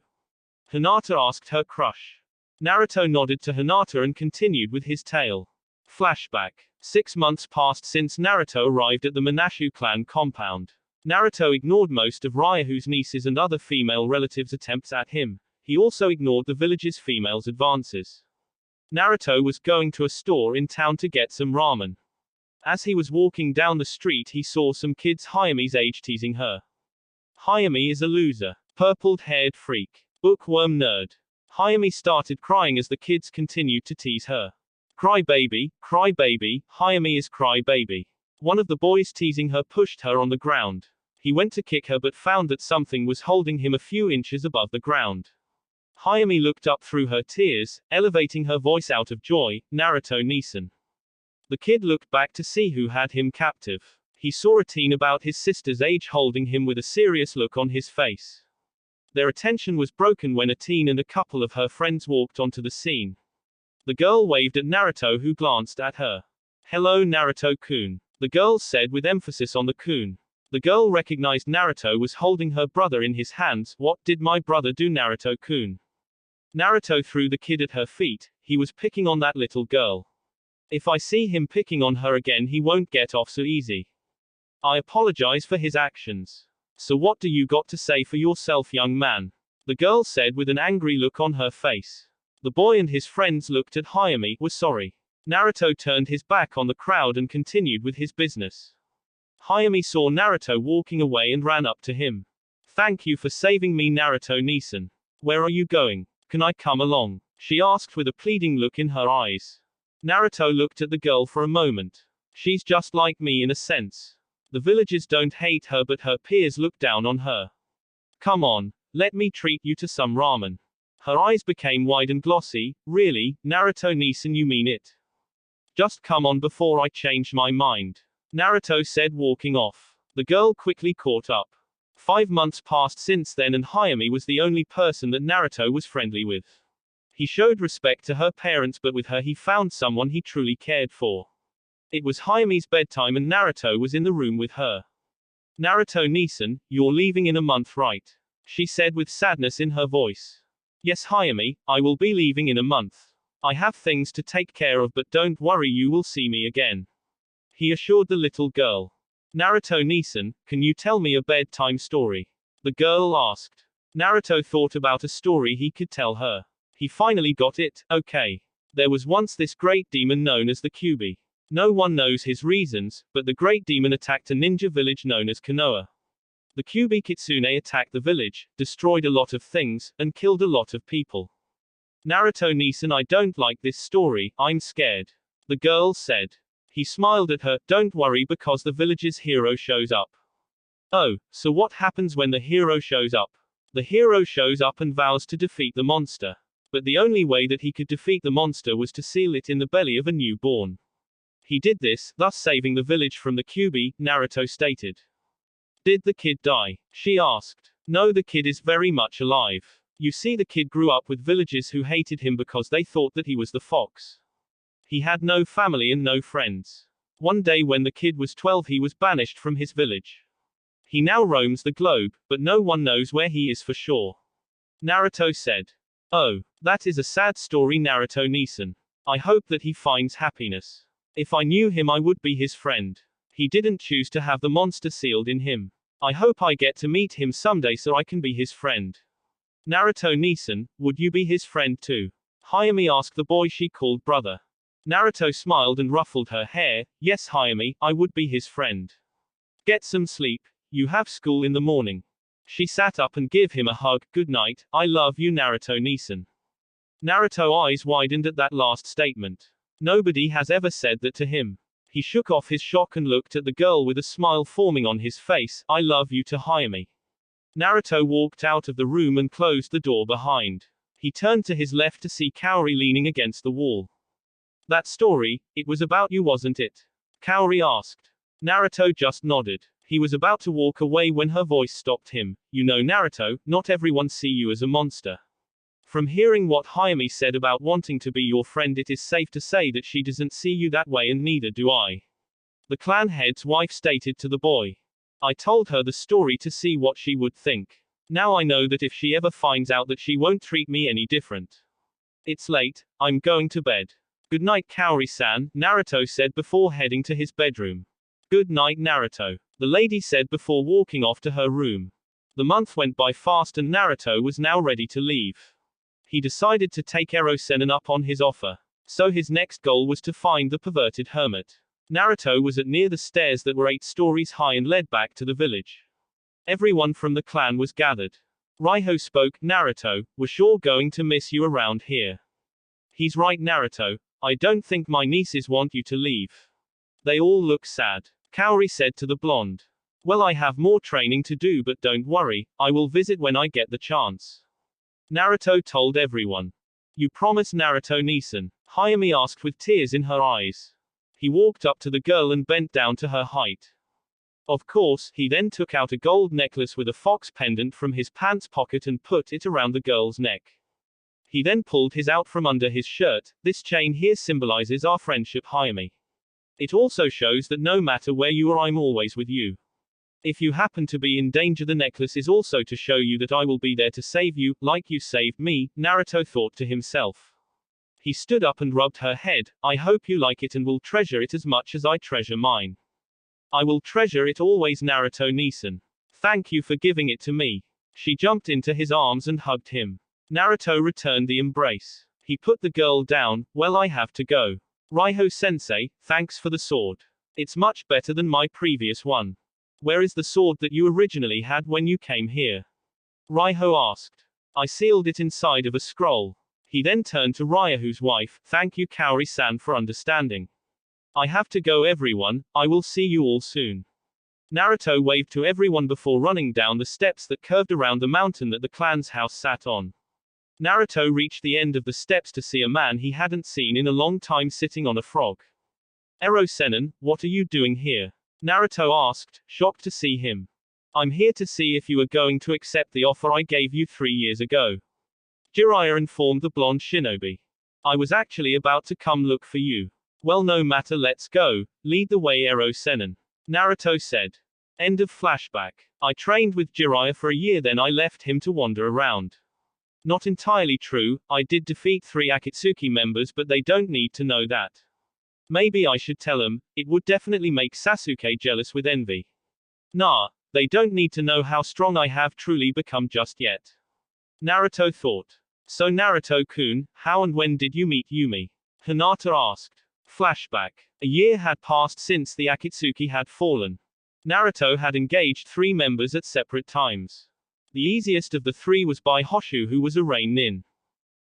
Hinata asked her crush. Naruto nodded to Hinata and continued with his tale. Flashback. 6 months passed since Naruto arrived at the Manashu clan compound. Naruto ignored most of Raiho's nieces and other female relatives' attempts at him. He also ignored the village's females' advances. Naruto was going to a store in town to get some ramen. As he was walking down the street, he saw some kids Hayami's age teasing her. Hayami is a loser. Purple-haired freak. Bookworm nerd. Hayami started crying as the kids continued to tease her. Cry baby, Hayami is cry baby. One of the boys teasing her pushed her on the ground. He went to kick her but found that something was holding him a few inches above the ground. Hayami looked up through her tears, elevating her voice out of joy. Naruto-Nisan. The kid looked back to see who had him captive. He saw a teen about his sister's age holding him with a serious look on his face. Their attention was broken when a teen and a couple of her friends walked onto the scene. The girl waved at Naruto, who glanced at her. Hello Naruto-kun. The girl said with emphasis on the kun. The girl recognized Naruto was holding her brother in his hands. What did my brother do, Naruto-kun? Naruto threw the kid at her feet. He was picking on that little girl. If I see him picking on her again, he won't get off so easy. I apologize for his actions. So what do you got to say for yourself, young man? The girl said with an angry look on her face. The boy and his friends looked at Hayami, were sorry. Naruto turned his back on the crowd and continued with his business. Hayami saw Naruto walking away and ran up to him. Thank you for saving me, Naruto-Nisan. Where are you going? Can I come along? She asked with a pleading look in her eyes. Naruto looked at the girl for a moment. She's just like me in a sense. The villagers don't hate her, but her peers look down on her. Come on, let me treat you to some ramen. Her eyes became wide and glossy. Really, Naruto-Nisan, you mean it? Just come on before I change my mind. Naruto said, walking off. The girl quickly caught up. 5 months passed since then, and Hayami was the only person that Naruto was friendly with. He showed respect to her parents, but with her he found someone he truly cared for. It was Hayami's bedtime and Naruto was in the room with her. Naruto-Nisan, you're leaving in a month, right? She said with sadness in her voice. Yes, Hayami, I will be leaving in a month. I have things to take care of, but don't worry, you will see me again. He assured the little girl. Naruto-Nisan, can you tell me a bedtime story? The girl asked. Naruto thought about a story he could tell her. He finally got it. Okay. There was once this great demon known as the Kyuubi. No one knows his reasons, but the great demon attacked a ninja village known as Konoha. The Kyuubi Kitsune attacked the village, destroyed a lot of things, and killed a lot of people. Naruto-Nisan, I don't like this story, I'm scared. The girl said. He smiled at her. Don't worry, because the village's hero shows up. Oh, so what happens when the hero shows up? The hero shows up and vows to defeat the monster. But the only way that he could defeat the monster was to seal it in the belly of a newborn. He did this, thus saving the village from the Kyuubi, Naruto stated. Did the kid die? She asked. No, the kid is very much alive. You see, the kid grew up with villagers who hated him because they thought that he was the fox. He had no family and no friends. One day when the kid was 12, he was banished from his village. He now roams the globe, but no one knows where he is for sure. Naruto said. Oh, that is a sad story, Naruto-Nisan. I hope that he finds happiness. If I knew him, I would be his friend. He didn't choose to have the monster sealed in him. I hope I get to meet him someday so I can be his friend. Naruto-Nisan, would you be his friend too? Hayami asked the boy she called brother. Naruto smiled and ruffled her hair. Yes, Hayami, I would be his friend. Get some sleep. You have school in the morning. She sat up and gave him a hug. Good night. I love you, Naruto-Nisan. Naruto eyes widened at that last statement. Nobody has ever said that to him. He shook off his shock and looked at the girl with a smile forming on his face. I love you to Hayami. Naruto walked out of the room and closed the door behind. He turned to his left to see Kaori leaning against the wall. That story, it was about you, wasn't it? Kaori asked. Naruto just nodded. He was about to walk away when her voice stopped him. You know, Naruto, not everyone see you as a monster. From hearing what Hayami said about wanting to be your friend, it is safe to say that she doesn't see you that way, and neither do I. The clan head's wife stated to the boy. I told her the story to see what she would think. Now I know that if she ever finds out, that she won't treat me any different. It's late, I'm going to bed. Good night, Kaori-san, Naruto said before heading to his bedroom. Good night, Naruto, the lady said before walking off to her room. The month went by fast and Naruto was now ready to leave. He decided to take Ero-Sennin up on his offer. So his next goal was to find the perverted hermit. Naruto was at near the stairs that were 8 stories high and led back to the village. Everyone from the clan was gathered. Raiho spoke. Naruto, we're sure going to miss you around here. He's right, Naruto. I don't think my nieces want you to leave. They all look sad. Kaori said to the blonde. Well, I have more training to do, but don't worry, I will visit when I get the chance. Naruto told everyone. You promise, Naruto-Nisan? Hayami asked with tears in her eyes. He walked up to the girl and bent down to her height. Of course. He then took out a gold necklace with a fox pendant from his pants pocket and put it around the girl's neck. He then pulled his out from under his shirt. This chain here symbolizes our friendship, Hayami. It also shows that no matter where you are, I'm always with you. If you happen to be in danger, the necklace is also to show you that I will be there to save you, like you saved me, Naruto thought to himself. He stood up and rubbed her head. I hope you like it and will treasure it as much as I treasure mine. I will treasure it always, Naruto-Nisan. Thank you for giving it to me. She jumped into his arms and hugged him. Naruto returned the embrace. He put the girl down. Well, I have to go. Raiho-sensei, thanks for the sword. It's much better than my previous one. Where is the sword that you originally had when you came here? Raiho asked. I sealed it inside of a scroll. He then turned to Raiho's wife. Thank you, Kaori-san, for understanding. I have to go, everyone. I will see you all soon. Naruto waved to everyone before running down the steps that curved around the mountain that the clan's house sat on. Naruto reached the end of the steps to see a man he hadn't seen in a long time sitting on a frog. Ero-sennin, what are you doing here? Naruto asked, shocked to see him. I'm here to see if you are going to accept the offer I gave you 3 years ago. Jiraiya informed the blonde shinobi. I was actually about to come look for you. Well, no matter, let's go. Lead the way, Ero-sennin. Naruto said. End of flashback. I trained with Jiraiya for a year, then I left him to wander around. Not entirely true, I did defeat 3 Akatsuki members, but they don't need to know that. Maybe I should tell them, it would definitely make Sasuke jealous with envy. Nah, they don't need to know how strong I have truly become just yet. Naruto thought. So Naruto-kun, how and when did you meet Yumi? Hinata asked. Flashback. A year had passed since the Akatsuki had fallen. Naruto had engaged 3 members at separate times. The easiest of the 3 was by Hoshu, who was a rain nin.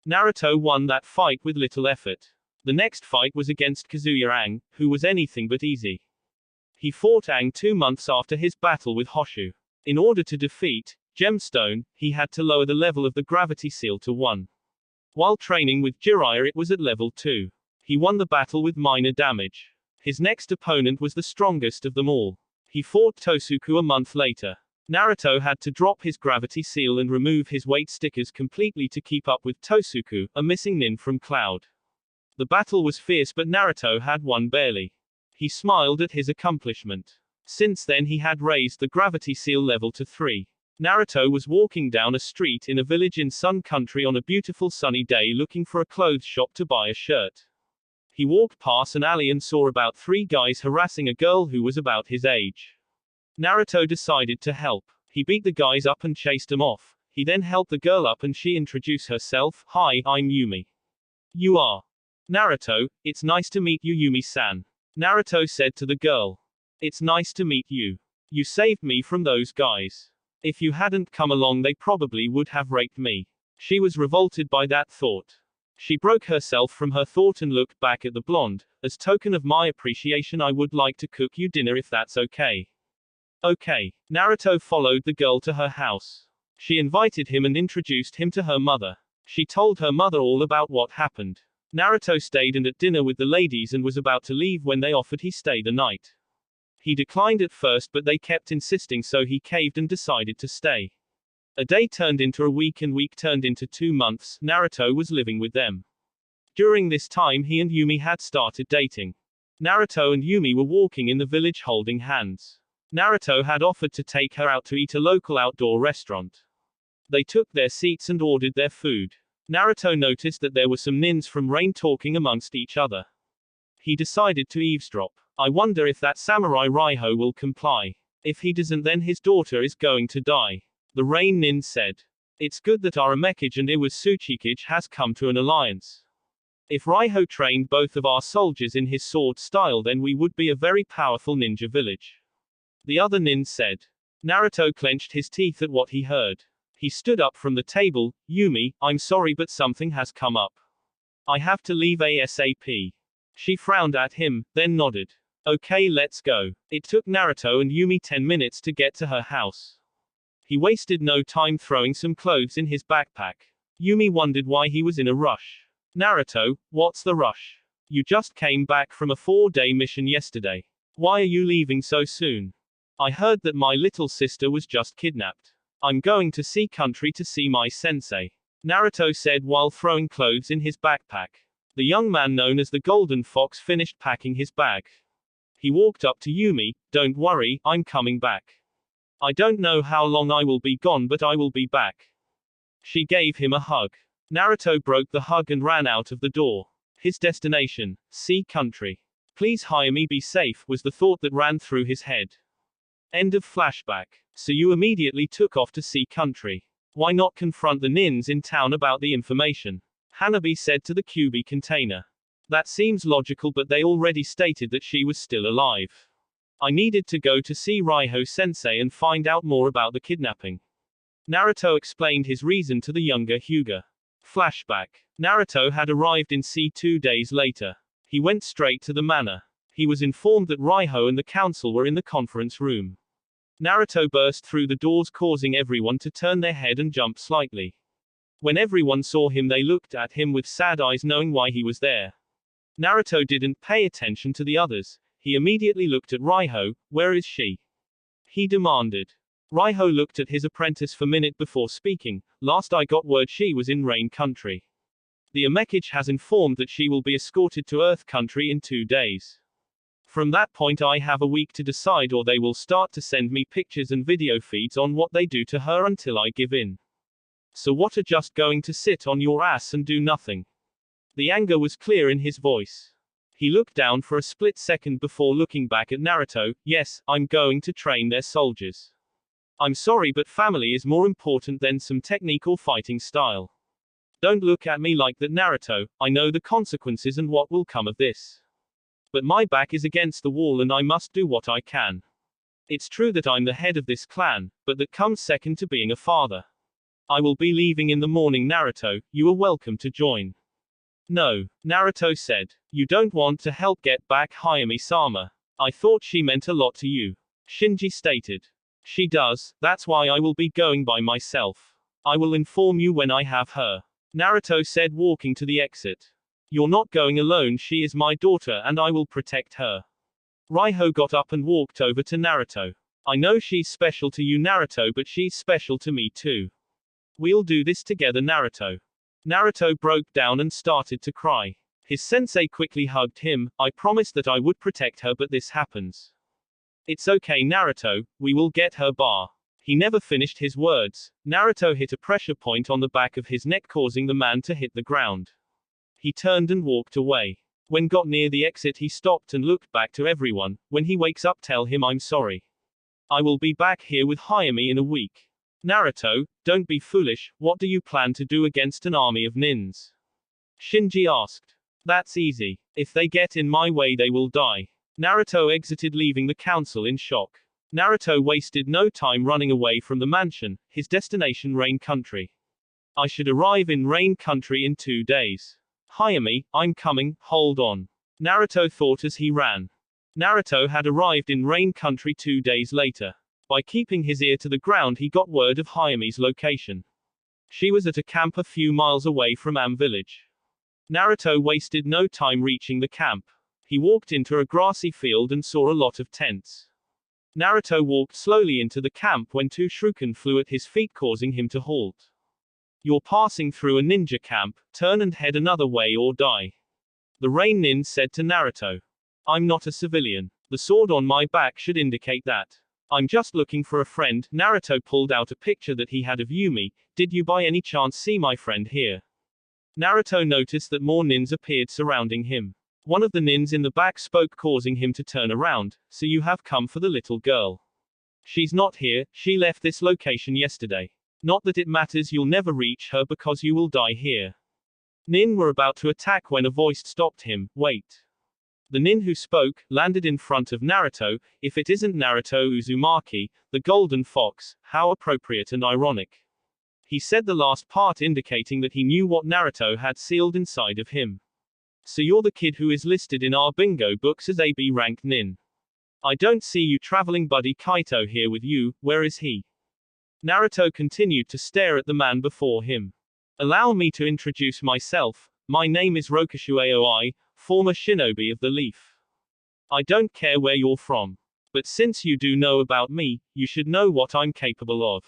Naruto won that fight with little effort. The next fight was against Kazuya Aang, who was anything but easy. He fought Aang 2 months after his battle with Hoshu. In order to defeat Gemstone, he had to lower the level of the gravity seal to 1. While training with Jiraiya, it was at level 2. He won the battle with minor damage. His next opponent was the strongest of them all. He fought Tosuku a month later. Naruto had to drop his gravity seal and remove his weight stickers completely to keep up with Tosuku, a missing nin from Cloud. The battle was fierce, but Naruto had won barely. He smiled at his accomplishment. Since then he had raised the gravity seal level to 3. Naruto was walking down a street in a village in Sun Country on a beautiful sunny day looking for a clothes shop to buy a shirt. He walked past an alley and saw about 3 guys harassing a girl who was about his age. Naruto decided to help. He beat the guys up and chased them off. He then helped the girl up and she introduced herself. Hi, I'm Yumi. You are? Naruto, it's nice to meet you, Yumi-san. Naruto said to the girl. It's nice to meet you. You saved me from those guys. If you hadn't come along, they probably would have raped me. She was revolted by that thought. She broke herself from her thought and looked back at the blonde. As token of my appreciation, I would like to cook you dinner if that's okay. Okay. Naruto followed the girl to her house. She invited him and introduced him to her mother. She told her mother all about what happened. Naruto stayed and at dinner with the ladies and was about to leave when they offered he stay the night. He declined at first, but they kept insisting, so he caved and decided to stay. A day turned into a week and week turned into 2 months. Naruto was living with them. During this time he and Yumi had started dating. Naruto and Yumi were walking in the village holding hands. Naruto had offered to take her out to eat a local outdoor restaurant. They took their seats and ordered their food. Naruto noticed that there were some nins from Rain talking amongst each other. He decided to eavesdrop. I wonder if that samurai Raiho will comply. If he doesn't, then his daughter is going to die. The Rain nin said. It's good that Aramekage and Iwatsuchikage has come to an alliance. If Raiho trained both of our soldiers in his sword style, then we would be a very powerful ninja village. The other nin said. Naruto clenched his teeth at what he heard. He stood up from the table. Yumi, I'm sorry, but something has come up. I have to leave ASAP. She frowned at him, then nodded. Okay, let's go. It took Naruto and Yumi 10 minutes to get to her house. He wasted no time throwing some clothes in his backpack. Yumi wondered why he was in a rush. Naruto, what's the rush? You just came back from a 4-day mission yesterday. Why are you leaving so soon? I heard that my little sister was just kidnapped. I'm going to Sea Country to see my sensei. Naruto said while throwing clothes in his backpack. The young man known as the Golden Fox finished packing his bag. He walked up to Yumi. Don't worry, I'm coming back. I don't know how long I will be gone, but I will be back. She gave him a hug. Naruto broke the hug and ran out of the door. His destination, Sea Country. Please hire me, be safe, was the thought that ran through his head. End of flashback. So you immediately took off to see country. Why not confront the nins in town about the information? Hanabi said to the QB container. That seems logical, but they already stated that she was still alive. I needed to go to see Raiho-sensei and find out more about the kidnapping. Naruto explained his reason to the younger Hyuga. Flashback. Naruto had arrived in Sea 2 days later. He went straight to the manor. He was informed that Raiho and the council were in the conference room. Naruto burst through the doors, causing everyone to turn their head and jump slightly. When everyone saw him, they looked at him with sad eyes, knowing why he was there. Naruto didn't pay attention to the others. He immediately looked at Raiho. Where is she? He demanded. Raiho looked at his apprentice for a minute before speaking. Last I got word, she was in Rain Country. The Amekichi has informed that she will be escorted to Earth Country in 2 days. From that point I have a week to decide, or they will start to send me pictures and video feeds on what they do to her until I give in. So what, are just going to sit on your ass and do nothing? The anger was clear in his voice. He looked down for a split second before looking back at Naruto. Yes, I'm going to train their soldiers. I'm sorry, but family is more important than some technique or fighting style. Don't look at me like that, Naruto. I know the consequences and what will come of this. But my back is against the wall and I must do what I can. It's true that I'm the head of this clan, but that comes second to being a father. I will be leaving in the morning, Naruto. You are welcome to join. No, Naruto said. You don't want to help get back Hayami-sama? I thought she meant a lot to you. Shinji stated. She does, that's why I will be going by myself. I will inform you when I have her. Naruto said, walking to the exit. You're not going alone, she is my daughter and I will protect her. Raiho got up and walked over to Naruto. I know she's special to you, Naruto, but she's special to me too. We'll do this together, Naruto. Naruto broke down and started to cry. His sensei quickly hugged him. I promised that I would protect her, but this happens. It's okay, Naruto, we will get her bar. He never finished his words. Naruto hit a pressure point on the back of his neck, causing the man to hit the ground. He turned and walked away. When got near the exit, he stopped and looked back to everyone. When he wakes up, tell him I'm sorry. I will be back here with Hayami in a week. Naruto, don't be foolish. What do you plan to do against an army of nins? Shinji asked. That's easy. If they get in my way, they will die. Naruto exited, leaving the council in shock. Naruto wasted no time running away from the mansion, his destination Rain Country. I should arrive in Rain Country in 2 days. Hayami, I'm coming, hold on. Naruto thought as he ran. Naruto had arrived in Rain Country 2 days later. By keeping his ear to the ground, he got word of Hayami's location. She was at a camp a few miles away from Am Village. Naruto wasted no time reaching the camp. He walked into a grassy field and saw a lot of tents. Naruto walked slowly into the camp when 2 shuriken flew at his feet, causing him to halt. You're passing through a ninja camp, turn and head another way or die. The Rain Nin said to Naruto. I'm not a civilian. The sword on my back should indicate that. I'm just looking for a friend. Naruto pulled out a picture that he had of Yumi. Did you by any chance see my friend here? Naruto noticed that more nins appeared surrounding him. One of the nins in the back spoke, causing him to turn around. So you have come for the little girl. She's not here, she left this location yesterday. Not that it matters, you'll never reach her because you will die here. Nin were about to attack when a voice stopped him. Wait. The nin who spoke landed in front of Naruto. If it isn't Naruto Uzumaki, the golden fox, how appropriate and ironic. He said the last part, indicating that he knew what Naruto had sealed inside of him. So you're the kid who is listed in our bingo books as a B rank nin. I don't see you traveling buddy Kaito here with you, where is he? Naruto continued to stare at the man before him. Allow me to introduce myself. My name is Rokushu Aoi, former shinobi of the Leaf. I don't care where you're from. But since you do know about me, you should know what I'm capable of.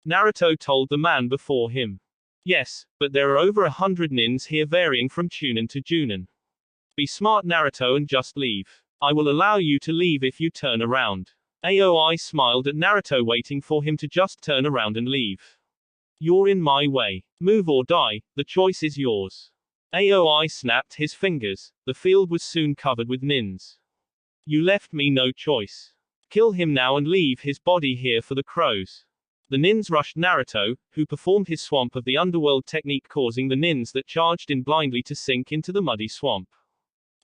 Naruto told the man before him. Yes, but there are over 100 nins here, varying from chunin to junin. Be smart, Naruto, and just leave. I will allow you to leave if you turn around. Aoi smiled at Naruto, waiting for him to just turn around and leave. You're in my way. Move or die, the choice is yours. Aoi snapped his fingers. The field was soon covered with nins. You left me no choice. Kill him now and leave his body here for the crows. The nins rushed Naruto, who performed his swamp of the underworld technique, causing the nins that charged in blindly to sink into the muddy swamp.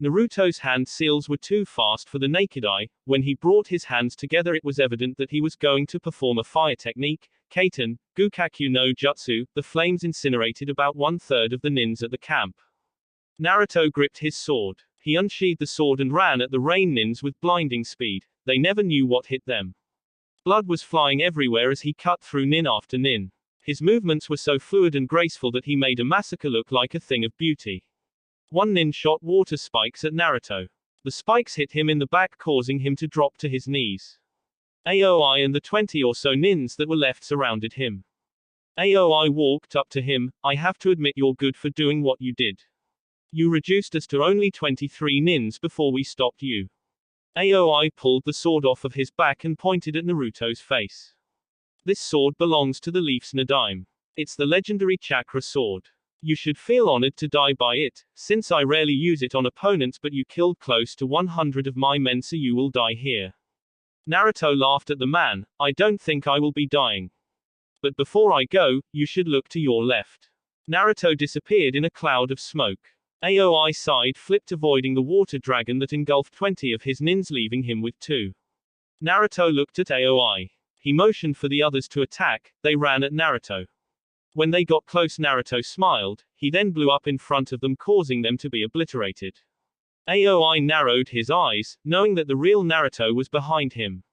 Naruto's hand seals were too fast for the naked eye. When he brought his hands together, it was evident that he was going to perform a fire technique, Kaiten, Gukakyu no Jutsu. The flames incinerated about 1/3 of the nins at the camp. Naruto gripped his sword. He unsheathed the sword and ran at the rain nins with blinding speed. They never knew what hit them. Blood was flying everywhere as he cut through nin after nin. His movements were so fluid and graceful that he made a massacre look like a thing of beauty. One nin shot water spikes at Naruto. The spikes hit him in the back, causing him to drop to his knees. Aoi and the 20 or so nins that were left surrounded him. Aoi walked up to him. I have to admit, you're good for doing what you did. You reduced us to only 23 nins before we stopped you. Aoi pulled the sword off of his back and pointed at Naruto's face. This sword belongs to the Leaf's Nadaime. It's the legendary chakra sword. You should feel honored to die by it, since I rarely use it on opponents, but you killed close to 100 of my men, so you will die here. Naruto laughed at the man. I don't think I will be dying. But before I go, you should look to your left. Naruto disappeared in a cloud of smoke. Aoi side flipped, avoiding the water dragon that engulfed 20 of his nins, leaving him with 2. Naruto looked at Aoi. He motioned for the others to attack. They ran at Naruto. When they got close, Naruto smiled. He then blew up in front of them, causing them to be obliterated. Aoi narrowed his eyes, knowing that the real Naruto was behind him.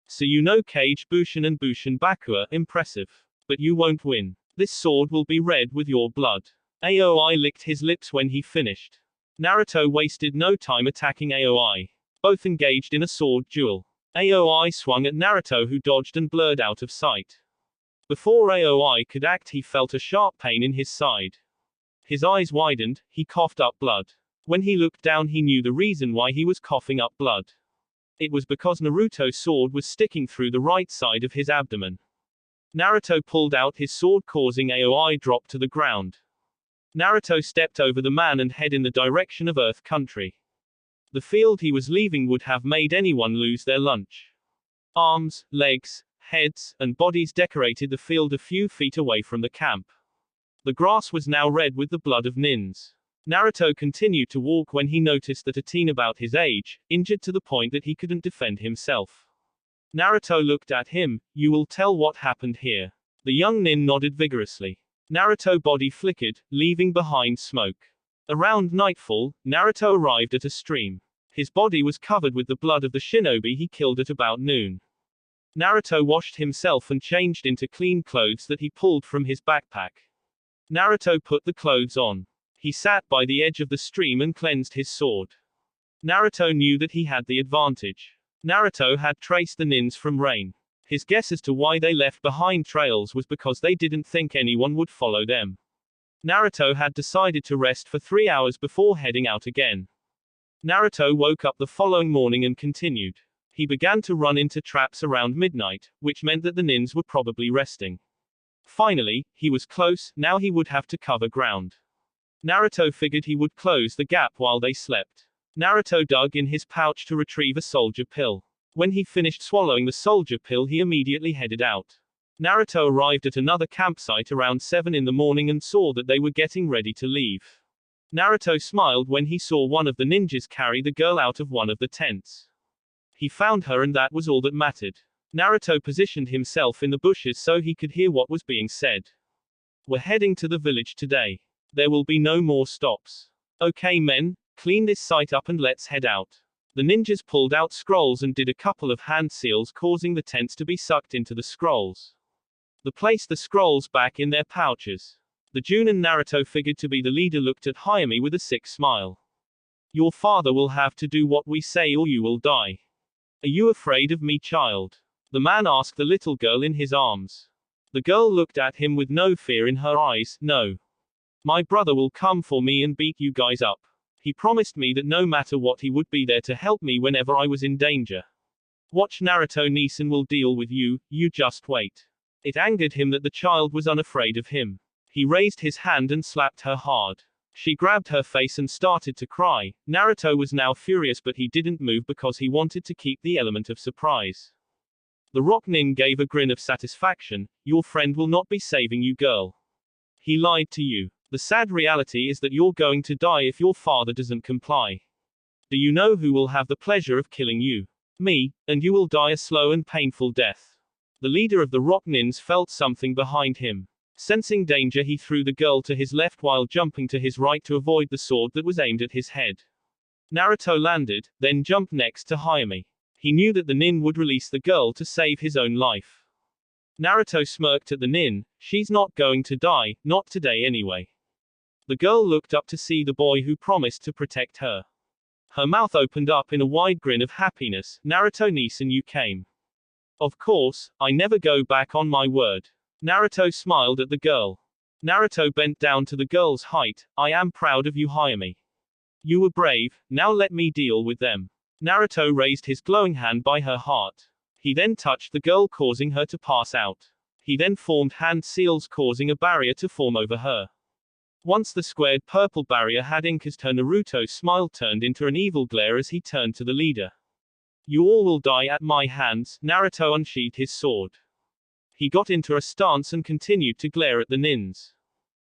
So you know Kage Bushin and Bushin Bakua, impressive. But you won't win. This sword will be red with your blood. Aoi licked his lips when he finished. Naruto wasted no time attacking Aoi. Both engaged in a sword duel. Aoi swung at Naruto, who dodged and blurred out of sight. Before Aoi could act, he felt a sharp pain in his side. His eyes widened, he coughed up blood. When he looked down, he knew the reason why he was coughing up blood. It was because Naruto's sword was sticking through the right side of his abdomen. Naruto pulled out his sword, causing Aoi drop to the ground. Naruto stepped over the man and head in the direction of Earth Country. The field he was leaving would have made anyone lose their lunch. Arms, legs, heads, and bodies decorated the field a few feet away from the camp. The grass was now red with the blood of nins. Naruto continued to walk when he noticed that a teen about his age, injured to the point that he couldn't defend himself. Naruto looked at him. You will tell what happened here. The young nin nodded vigorously. Naruto's body flickered, leaving behind smoke. Around nightfall, Naruto arrived at a stream. His body was covered with the blood of the shinobi he killed at about noon. Naruto washed himself and changed into clean clothes that he pulled from his backpack. Naruto put the clothes on. He sat by the edge of the stream and cleansed his sword. Naruto knew that he had the advantage. Naruto had traced the nins from rain. His guess as to why they left behind trails was because they didn't think anyone would follow them. Naruto had decided to rest for 3 hours before heading out again. Naruto woke up the following morning and continued. He began to run into traps around midnight, which meant that the nins were probably resting. Finally, he was close. Now he would have to cover ground. Naruto figured he would close the gap while they slept. Naruto dug in his pouch to retrieve a soldier pill. When he finished swallowing the soldier pill, he immediately headed out. Naruto arrived at another campsite around 7 in the morning and saw that they were getting ready to leave. Naruto smiled when he saw one of the ninjas carry the girl out of one of the tents. He found her, and that was all that mattered. Naruto positioned himself in the bushes so he could hear what was being said. We're heading to the village today. There will be no more stops. Okay men, clean this site up and let's head out. The ninjas pulled out scrolls and did a couple of hand seals, causing the tents to be sucked into the scrolls. They placed the scrolls back in their pouches. The Junin Naruto figured to be the leader looked at Hayami with a sick smile. Your father will have to do what we say or you will die. Are you afraid of me, child? The man asked the little girl in his arms. The girl looked at him with no fear in her eyes. No. My brother will come for me and beat you guys up. He promised me that no matter what he would be there to help me whenever I was in danger. Watch, Naruto Nisan will deal with you, you just wait. It angered him that the child was unafraid of him. He raised his hand and slapped her hard. She grabbed her face and started to cry. Naruto was now furious, but he didn't move because he wanted to keep the element of surprise. The rock nin gave a grin of satisfaction. Your friend will not be saving you, girl. He lied to you. The sad reality is that you're going to die if your father doesn't comply. Do you know who will have the pleasure of killing you? Me, and you will die a slow and painful death. The leader of the rock nins felt something behind him. Sensing danger, he threw the girl to his left while jumping to his right to avoid the sword that was aimed at his head. Naruto landed, then jumped next to Hayami. He knew that the nin would release the girl to save his own life. Naruto smirked at the nin. She's not going to die, not today anyway. The girl looked up to see the boy who promised to protect her. Her mouth opened up in a wide grin of happiness. Naruto-Nisan, you came. Of course, I never go back on my word. Naruto smiled at the girl. Naruto bent down to the girl's height. I am proud of you, Hayami. You were brave, now let me deal with them. Naruto raised his glowing hand by her heart. He then touched the girl, causing her to pass out. He then formed hand seals, causing a barrier to form over her. Once the squared purple barrier had encased her, Naruto's smile turned into an evil glare as he turned to the leader. You all will die at my hands. Naruto unsheathed his sword. He got into a stance and continued to glare at the nins.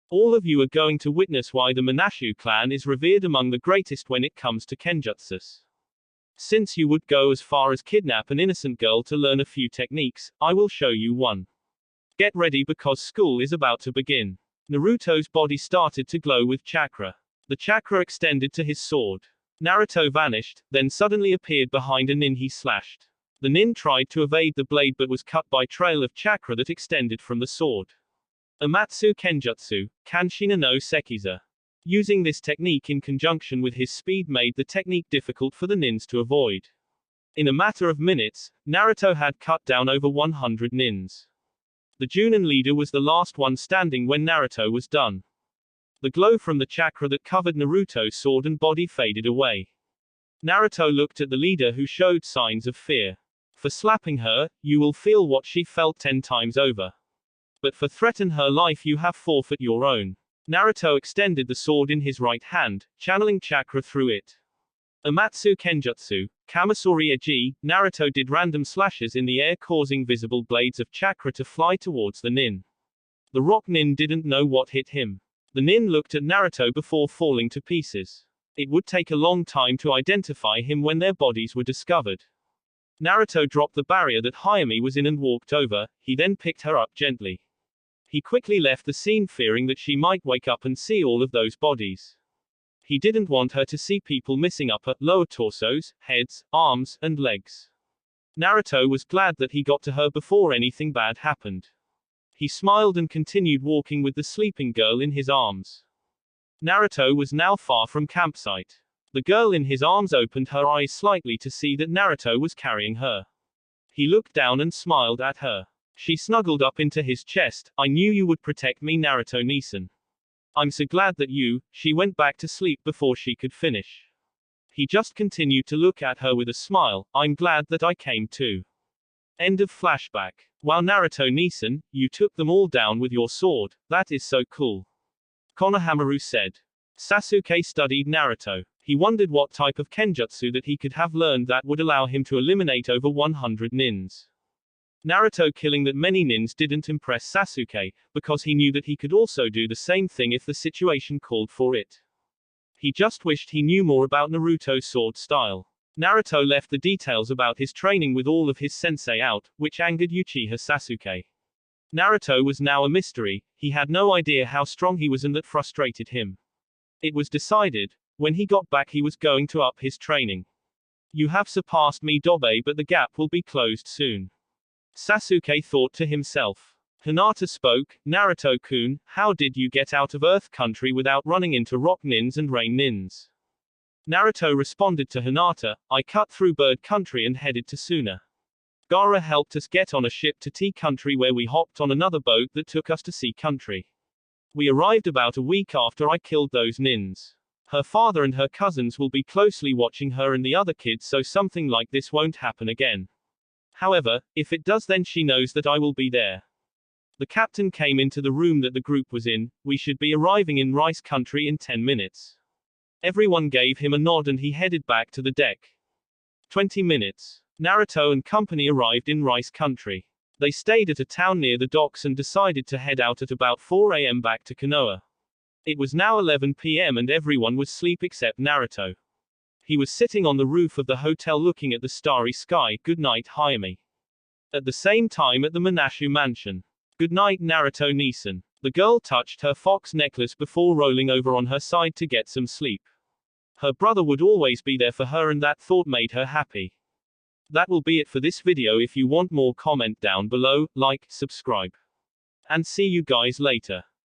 All of you are going to witness why the Manashu clan is revered among the greatest when it comes to kenjutsus. Since you would go as far as kidnap an innocent girl to learn a few techniques, I will show you one. Get ready because school is about to begin. Naruto's body started to glow with chakra. The chakra extended to his sword. Naruto vanished, then suddenly appeared behind a nin he slashed. The nin tried to evade the blade but was cut by trail of chakra that extended from the sword. Amatsu Kenjutsu, Kanshina no Sekiza. Using this technique in conjunction with his speed made the technique difficult for the nins to avoid. In a matter of minutes, Naruto had cut down over 100 nins. The Junin leader was the last one standing when Naruto was done. The glow from the chakra that covered Naruto's sword and body faded away. Naruto looked at the leader who showed signs of fear. For slapping her, you will feel what she felt 10 times over. But for threaten her life you have forfeit your own. Naruto extended the sword in his right hand, channeling chakra through it. Amatsu Kenjutsu, Kamasori Eji, Naruto did random slashes in the air causing visible blades of chakra to fly towards the nin. The rock nin didn't know what hit him. The nin looked at Naruto before falling to pieces. It would take a long time to identify him when their bodies were discovered. Naruto dropped the barrier that Hayami was in and walked over. He then picked her up gently. He quickly left the scene fearing that she might wake up and see all of those bodies. He didn't want her to see people missing upper, lower torsos, heads, arms, and legs. Naruto was glad that he got to her before anything bad happened. He smiled and continued walking with the sleeping girl in his arms. Naruto was now far from campsite. The girl in his arms opened her eyes slightly to see that Naruto was carrying her. He looked down and smiled at her. She snuggled up into his chest. I knew you would protect me, Naruto-Nisan. I'm so glad that you. She went back to sleep before she could finish. He just continued to look at her with a smile. I'm glad that I came too. End of flashback. Wow, Naruto-Nisan, you took them all down with your sword. That is so cool. Konohamaru said. Sasuke studied Naruto. He wondered what type of kenjutsu that he could have learned that would allow him to eliminate over 100 nins. Naruto killing that many nins didn't impress Sasuke, because he knew that he could also do the same thing if the situation called for it. He just wished he knew more about Naruto's sword style. Naruto left the details about his training with all of his sensei out, which angered Uchiha Sasuke. Naruto was now a mystery. He had no idea how strong he was and that frustrated him. It was decided, when he got back he was going to up his training. You have surpassed me, Dobe, but the gap will be closed soon. Sasuke thought to himself. Hinata spoke. Naruto-kun, how did you get out of Earth Country without running into rock nins and rain nins? Naruto responded to Hinata, I cut through Bird Country and headed to Suna. Gaara helped us get on a ship to Tea Country where we hopped on another boat that took us to Sea Country. We arrived about a week after I killed those nins. Her father and her cousins will be closely watching her and the other kids so something like this won't happen again. However, if it does then she knows that I will be there. The captain came into the room that the group was in. We should be arriving in Rice Country in 10 minutes. Everyone gave him a nod and he headed back to the deck. 20 minutes. Naruto and company arrived in Rice Country. They stayed at a town near the docks and decided to head out at about 4 a.m. back to Konoha. It was now 11 p.m. and everyone was asleep except Naruto. He was sitting on the roof of the hotel looking at the starry sky. Good night, Hayami. At the same time at the Manashu mansion. Good night, Naruto Nisan. The girl touched her fox necklace before rolling over on her side to get some sleep. Her brother would always be there for her and that thought made her happy. That will be it for this video. If you want more, comment down below, like, subscribe. And see you guys later.